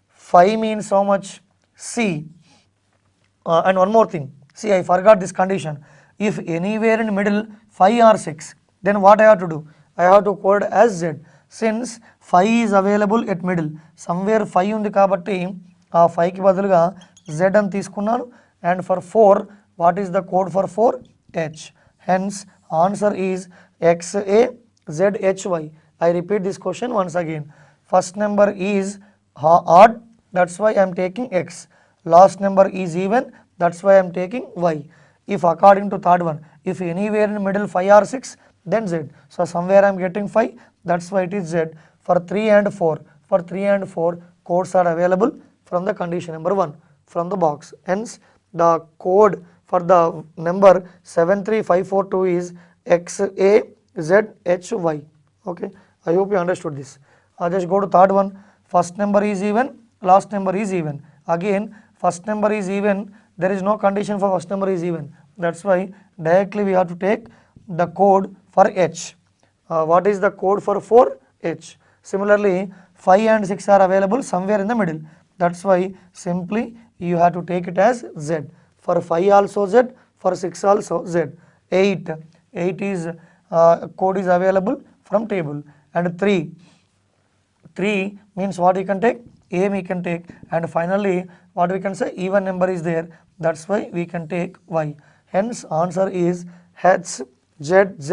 5 means how much? C. And one more thing, see, I forgot this condition. If anywhere in middle 5 or 6, then what I have to do? I have to code as Z. Since 5 is available at middle, somewhere 5 undi kabatti aa 5 ki badaluga Z ani తీసుకున్నాను. And for 4, what is the code for 4? H. Hence answer is XAZHY. I repeat this question once again. First number is odd, that's why I am taking X. Last number is even, that's why I am taking Y. If according to third one, if anywhere in middle 5 or 6, then Z. So somewhere I am getting 5, that's why it is Z. For 3 and 4, codes are available from the condition number 1 from the box. Hence the code for the number 73542 is XAZHY. Okay, I hope you understood this. Just go to third one. First number is even, last number is even. Again, first number is even, there is no condition for first number is even. That's why directly we have to take the code for H. What is the code for 4? H. Similarly, 5 and 6 are available somewhere in the middle. That's why simply you have to take it as Z. For 5 also Z, for 6 also Z. 8 is code is available from table, and 3 means what we can take, A we can take, and finally what we can say, even number is there, that's why we can take Y. Hence answer is H Z Z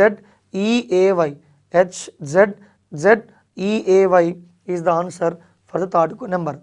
E A Y. H Z Z E A Y is the answer for the third number.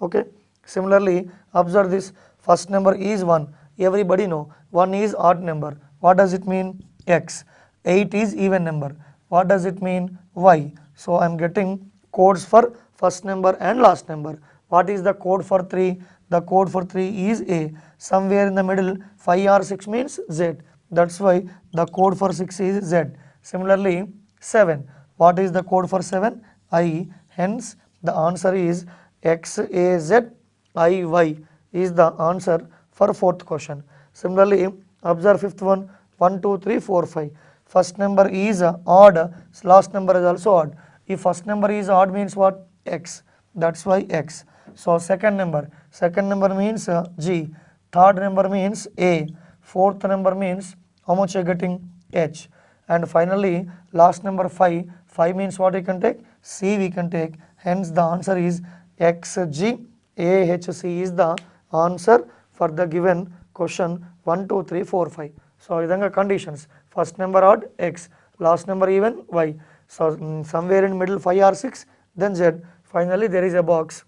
Okay. Similarly, observe this. First number is 1. Everybody know 1 is odd number. What does it mean? X. 8 is even number. What does it mean? Y. So I am getting codes for first number and last number. What is the code for 3? The code for 3 is A. Somewhere in the middle, 5 or 6 means Z. That's why the code for 6 is Z. Similarly, 7. What is the code for 7? I. Hence, the answer is XAZIY is the answer for fourth question. Similarly, observe fifth one. 1, 2, 3, 4, 5. First number is odd, last number is also odd. If first number is odd means what? X. That's why X. So second number means G. Third number means A. Fourth number means how much you are getting? H. And finally last number 5. 5 means what we can take? C we can take. Hence the answer is XGAHC is the answer for the given question 1, 2, 3, 4, 5. So idanga conditions. First number odd X, last number even Y. So somewhere in middle 5 or 6, then Z. Finally there is a box.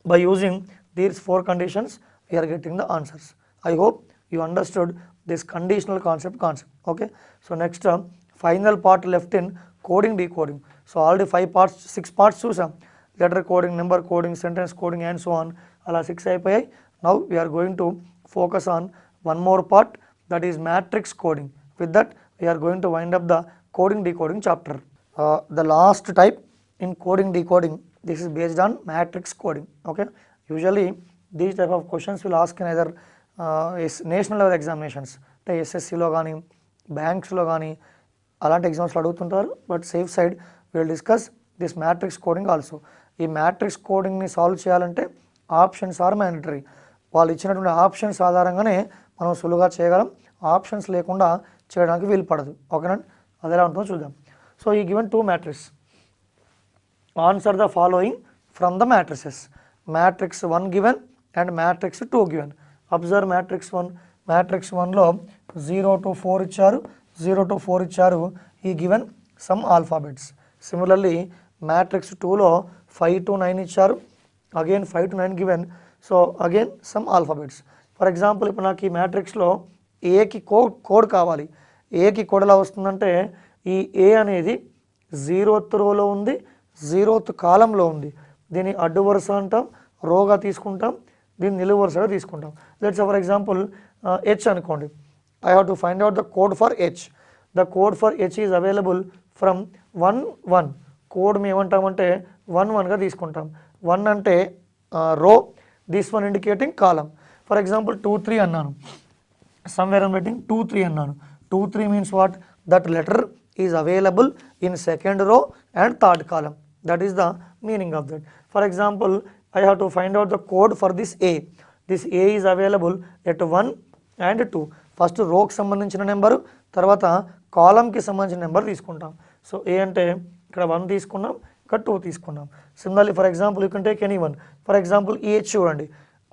By using these 4 conditions, we are getting the answers. I hope you understood this conditional concept. Okay. So next final part left in coding decoding. So already 6 parts choosam. Letter coding, number coding, sentence coding and so on. Ala 6 అయిపోయాయి. Now we are going to focus on one more part, that is matrix coding. With that we are going to wind up the coding decoding chapter. The last type in coding decoding, this is based on matrix coding. Okay. Usually these type of questions will ask in either national level examinations అంటే ఎస్ఎస్సిలో కానీ బ్యాంక్స్లో కానీ అలాంటి ఎగ్జామ్స్లో అడుగుతుంటారు. But safe side will discuss this matrix coding also. ఈ matrix కోడింగ్ని solve చేయాలంటే options are mandatory. వాళ్ళు ఇచ్చినటువంటి ఆప్షన్స్ ఆధారంగానే మనం సులువుగా చేయగలం. ఆప్షన్స్ లేకుండా చేయడానికి వీలు పడదు. ఓకేనండి, అది ఎలా ఉంటుందో చూద్దాం. సో ఈ given 2 matrix, answer the following from the matrices. Matrix 1 given and matrix 2 given. Observe matrix 1. Matrix 1లో 0 to 4 ఇచ్చారు, 0 to 4 ఇచ్చారు. ఈ given some alphabets. Similarly matrix 2లో 5 to 9 ఇచ్చారు, again 5 to 9 given. So again some alphabets. For example ఇప్పుడు నాకు ఈ మ్యాట్రిక్స్లో ఏకి కోడ్ కావాలి. ఏకి కోడ్ ఎలా వస్తుందంటే, ఈ ఏ అనేది 0th రోలో ఉంది, 0th కాలంలో ఉంది. దీన్ని అడ్డు వరుస అంటాం, రోగా తీసుకుంటాం, దీన్ని నిలువు వరుసగా తీసుకుంటాం. లెట్స్ ఫర్ ఎగ్జాంపుల్ హెచ్ అనుకోండి. I have to find out the code for H. The code for H is available from 1, 1. Code మేము ఏమంటామంటే 1, 1గా తీసుకుంటాం. 1 అంటే రో, this one indicating column. For example 2, 3 అన్నాను, somewhere I'm writing 2, 3 అన్నాను. 2, 3 means what? That letter is available in second row and third column. That is the meaning of that. For example, I have to find out the code for this A. This A is available at 1 and 2. First రోకి సంబంధించిన number, తర్వాత కాలంకి సంబంధించిన number తీసుకుంటాం. So ఏ అంటే ఇక్కడ 1 తీసుకున్నాం, ఇక్కడ 2 తీసుకున్నాం. Similarly for example you can take any one. For example ఈ హెచ్ చూడండి.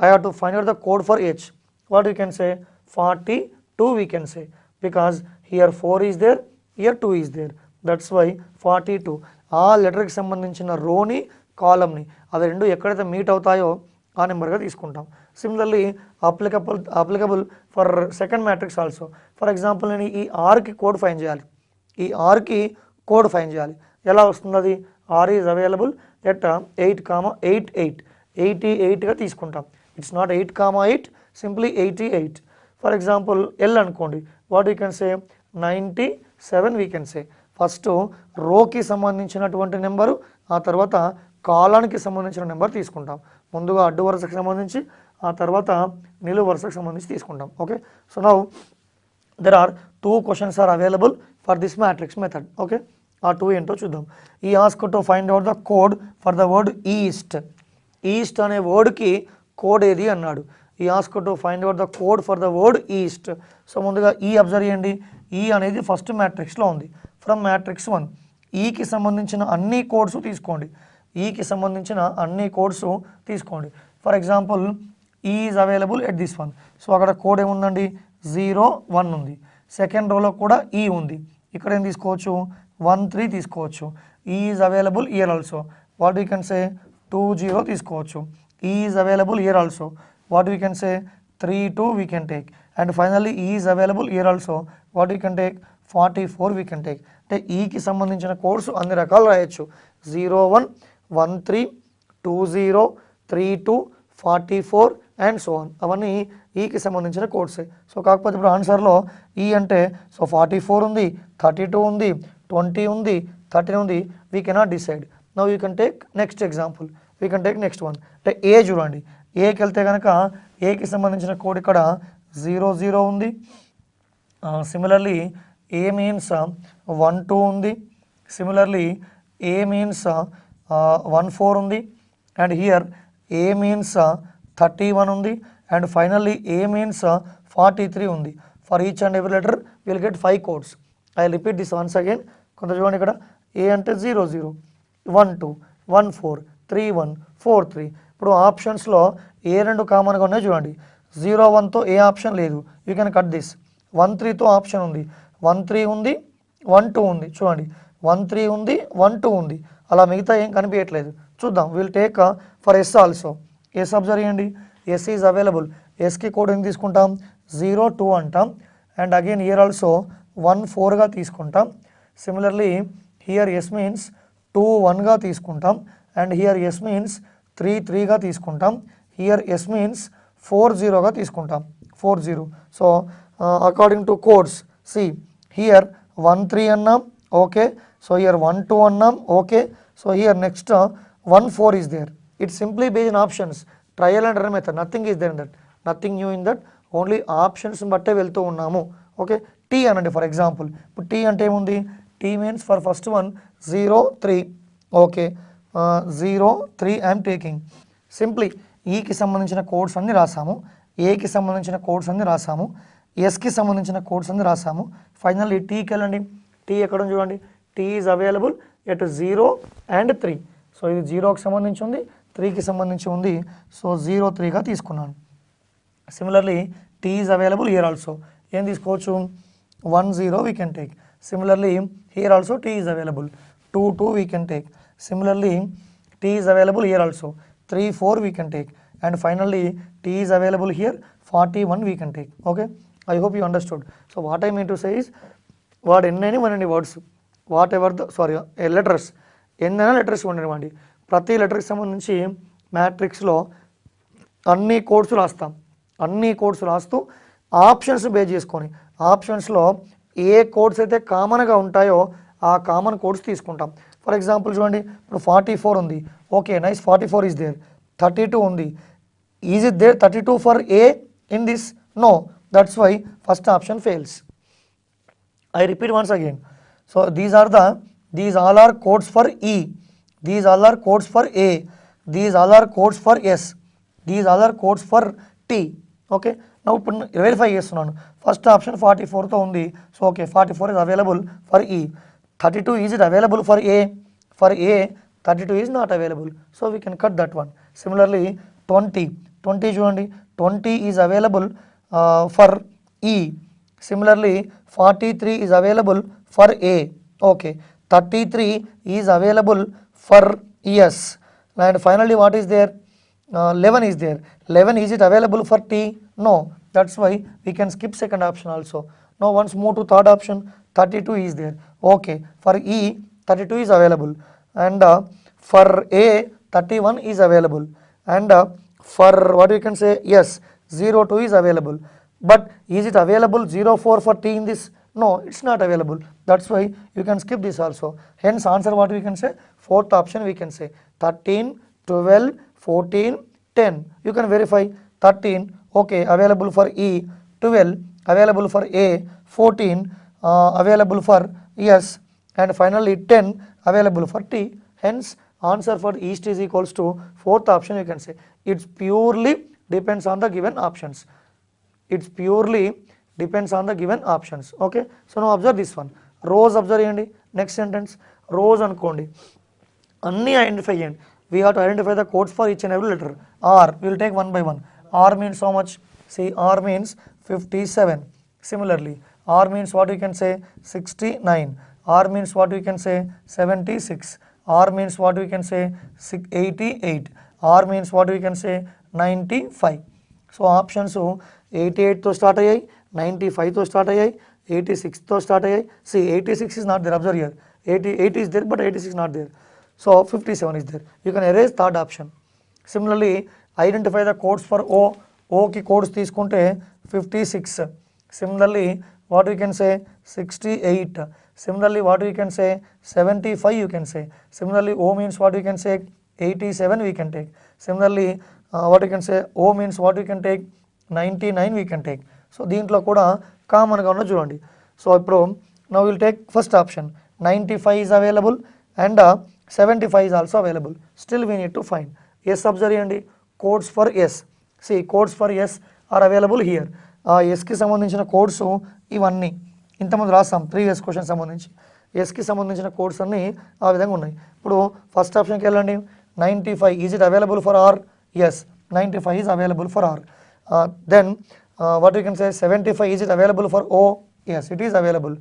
I have to find out the code for H. What you can say? 42 we can say, because here 4 is there, here 2 is there. That's why 42. ఆ లెటర్కి సంబంధించిన రోని కాలంని అవి రెండు ఎక్కడైతే meet అవుతాయో ఆ నెంబర్గా తీసుకుంటాం. Similarly applicable for second matrix also. For example నేను ఈ ఆర్కి కోడ్ ఫైండ్ చేయాలి. ఈ ఆర్కి కోడ్ ఫైండ్ చేయాలి. ఎలా వస్తుంది అది? R is available at 8,88. 88గా తీసుకుంటాం. It's not 8,8, simply 88. For example L అనుకోండి. What you can say? 97 we can say. First రోకి సంబంధించినటువంటి నెంబరు, ఆ తర్వాత కాలానికి సంబంధించిన నెంబర్ తీసుకుంటాం. ముందుగా అడ్డు వరుసకు సంబంధించి, ఆ తర్వాత నిలువు వరుసకు సంబంధించి తీసుకుంటాం. Okay. So now there are 2 questions are available for this matrix method. Okay. ఆ 2 ఏంటో చూద్దాం. ఈ ask to find out the code for the word east. East అనే వర్డ్కి కోడ్ ఏది అన్నాడు. ఈ ask to find out the code for the word east. So ముందుగా ఈ అబ్జర్వ్ చేయండి. ఈ అనేది ఫస్ట్ మ్యాట్రిక్స్లో ఉంది. ఫ్రమ్ మ్యాట్రిక్స్ 1 ఈకి సంబంధించిన అన్ని కోడ్స్ తీసుకోండి. ఈకి సంబంధించిన అన్ని కోడ్స్ తీసుకోండి. ఫర్ ఎగ్జాంపుల్ ఈ is available at this one. So అక్కడ కోడ్ ఏముందండి 0 1 ఉంది. సెకండ్ రోలో కూడా ఈ ఉంది. ఇక్కడ ఏం తీసుకోవచ్చు 1 3 తీసుకోవచ్చు. E is available here also. What we can say 2 0 తీసుకోవచ్చు. E is available here also. What we can say 3 2 we can take. And finally E is available here also. What we can take 44 we can take. అంటే ఈకి సంబంధించిన codes అన్ని రకాలు రాయొచ్చు. 0 1 1 3 2 0 3 2 44 and so on. అవన్నీ ఈకి సంబంధించిన కోడ్సే. సో కాకపోతే ఇప్పుడు ఆన్సర్లో ఈ అంటే సో 44 ఉంది, 32 ఉంది, 20 ఉంది, 13 ఉంది. We cannot decide. Now you can take next example. We can take next one. అంటే ఏ చూడండి. ఏకి వెళ్తే కనుక ఏకి సంబంధించిన కోడ్ ఇక్కడ 0 0 ఉంది. సిమిలర్లీ ఏ మీన్స్ 1 2 ఉంది. సిమిలర్లీ ఏ మీన్స్ 1 4 ఉంది. అండ్ హియర్ ఏ మీన్స్ 31 ఉంది. అండ్ ఫైనల్లీ ఏ మీన్స్ 43 ఉంది. For each and every letter will get 5 codes. I repeat this once again. కొంత చూడండి ఇక్కడ ఏ అంటే 0 0 1 2 1 4 3 1 4 3. ఇప్పుడు ఆప్షన్స్లో ఏ రెండు కామన్గా ఉన్నాయి చూడండి. 0 1తో ఏ ఆప్షన్ లేదు. You can cut this. 1 3తో ఆప్షన్ ఉంది. 1 3 ఉంది, 1 2 ఉంది. చూడండి 1 3 ఉంది, 1 2 ఉంది. అలా మిగతా ఏం కనిపించట్లేదు. చూద్దాం. Will take for S also. S observe చేయండి. S is available. ఎస్కి కోడ్ ఏం తీసుకుంటాం 0 2 అంటాం. అండ్ అగైన్ హియర్ ఆల్సో 1 4గా తీసుకుంటాం. సిమిలర్లీ హియర్ ఎస్ మీన్స్ 2 1గా తీసుకుంటాం. అండ్ హియర్ ఎస్ మీన్స్ 3 3గా తీసుకుంటాం. హియర్ ఎస్ మీన్స్ 4 0గా తీసుకుంటాం. 4 0. So according to codes see here 1 3 అన్నాం. ఓకే. సో హియర్ 1 2 అన్నాం. Okay. So here next 1 4 is there. It's simply based on options. Trial and error method. Nothing is there in that. Nothing new in that. Only options బట్టే వెళ్తూ ఉన్నాము. Okay. T అనండి for example. ఇప్పుడు T అంటే ఏముంది. T means for first one 0 3. Okay. 0 3 I'm taking. Simply ఈకి సంబంధించిన codes అన్ని రాసాము. ఏకి సంబంధించిన కోడ్స్ అన్ని రాసాము. ఎస్కి సంబంధించిన కోడ్స్ అన్ని రాసాము. ఫైనల్లీ టీకి వెళ్ళండి. టీ ఎక్కడ ఉంది చూడండి. T is available at 0 and 3. So ఇది 0కి సంబంధించి ఉంది, 3కి సంబంధించి ఉంది. సో 0 3గా తీసుకున్నాను. Similarly T is available here also. ఏం తీసుకోవచ్చు 1 0 we can take. Similarly here also T is available 2 2 we can take. Similarly T is available here also 3 4 we can take. And finally T is available here 41 we can take. Okay. I hope you understood. So what I mean to say is వాడు ఎన్నైనా మనని words whatever the letters ఎన్నైనా letters ఉండనివ్వండి. ప్రతి లెటర్కి సంబంధించి మ్యాట్రిక్స్లో అన్ని codes రాస్తాం. అన్ని కోడ్స్ రాస్తూ ఆప్షన్స్ బేస్ చేసుకొని ఆప్షన్స్లో ఏ కోడ్స్ అయితే కామన్గా ఉంటాయో ఆ కామన్ కోడ్స్ తీసుకుంటాం. ఫర్ ఎగ్జాంపుల్ చూడండి. ఇప్పుడు 44 ఉంది. Okay nice. 44 is there. 32 ఉంది. Is it there 32 for A in this? No. That's why first option fails. I repeat once again. So these all are codes for E. These all are codes for A. These all are codes for S. These all are codes for T. Okay. Now ఇప్పుడు verify చేస్తున్నాను. First option 44తో ఉంది. So okay 44 is available for E. 32 is it available for A? For A 32 is not available. So we can cut that one. Similarly 20 చూడండి. 20 is available for E. Similarly 43 is available for A. Okay. 33 is available for yes. And finally what is there? 11 is there. 11 is it available for T? No. That's why we can skip second option also. Now once move to third option. 32 is there. Okay. For E 32 is available. And for A 31 is available. And for what we can say, yes 02 is available. But is it available 04 for T in this? No, it's not available. That's why you can skip this also. Hence answer what we can say? Fourth option we can say 13, 12, 14, 10. You can verify 13 okay available for E, 12 available for A, 14 available for yes, and finally 10 available for T. Hence answer for east is equals to fourth option you can say. It's purely depends on the given options. It's purely depends on the given options. Okay, so now observe this one. Rows observe cheyandi. Next sentence, rows అనుకోండి అన్నీ identify చేయండి. We have to identify the codes for each and every letter. R, we will take one by one. R means how much? See, R means 57. Similarly, R means what we can say 69. R means what we can say 76. R means what we can say 88. R means what we can say 95. So options 88తో start అయ్యాయి, 95తో start అయ్యాయి, 86తో start అయ్యాయి. See 86 is not there, observe here. 80 is there but 86 not there. So 57 is there. You can erase third option. Similarly, identify the codes for O. O ki codes తీసుకుంటే 56. Similarly, what we can say 68. Similarly, what we can say 75 you can say. Similarly, O means what we can say 87 we can take. Similarly, what we can say O means what we can take 99 we can take. So దీంట్లో కూడా కామన్గా ఉన్న చూడండి. So ఇప్పుడు now we'll take first option. 95 is available and 75 is also available. Still we need to find. S observe చేయండి. Codes for S. See, codes for S are available here. ఎస్కి సంబంధించిన codes ఇవన్నీ ఇంతకుముందు రాస్తాం ప్రీవియస్ క్వశ్చన్ సంబంధించి. ఎస్కి సంబంధించిన codes అన్నీ ఆ విధంగా ఉన్నాయి. ఇప్పుడు ఫస్ట్ ఆప్షన్కి వెళ్ళండి. 95 is it available for R? Yes, 95 is available for R. Then what you can say 75 is it available for O? Yes, it is available.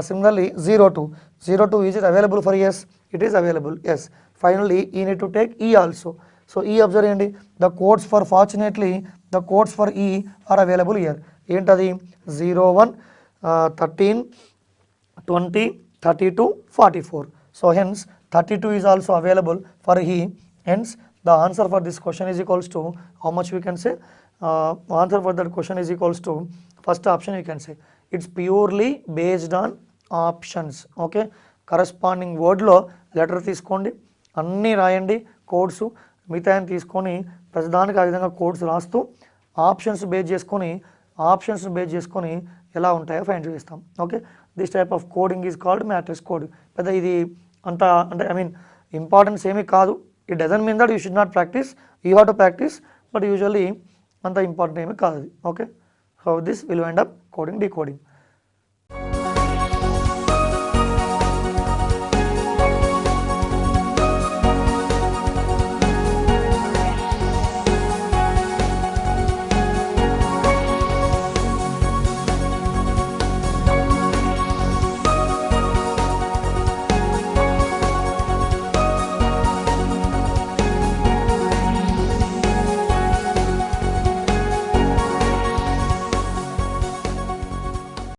Similarly 02 is it available for yes? It is available, yes. Finally you need to take E also. So E observe చేయండి. The codes for fortunately the codes for E are available here. ఏంటది? 01 13 20 32 44. So hence 32 is also available for E. Hence the answer for this question is equals to how much we can say? Answer for that question is equals to first option you can say. It's purely based on options. Okay, corresponding word లో letter తీసుకోండి, అన్నీ రాయండి codes, మిగతా తీసుకొని ప్రతిదానికి ఆ విధంగా codes రాస్తూ ఆప్షన్స్ బేస్ చేసుకొని ఎలా ఉంటాయో ఫైండ్ చేస్తాం. Okay, this type of coding is called matrix code. పెద్ద ఇది అంత అంటే ఐ మీన్ ఇంపార్టెన్స్ ఏమీ కాదు. It doesn't mean that you should not practice, you have to practice, but usually అంత ఇంపార్టెంట్ ఏమీ కాదు అది. Okay, so this will end up coding decoding.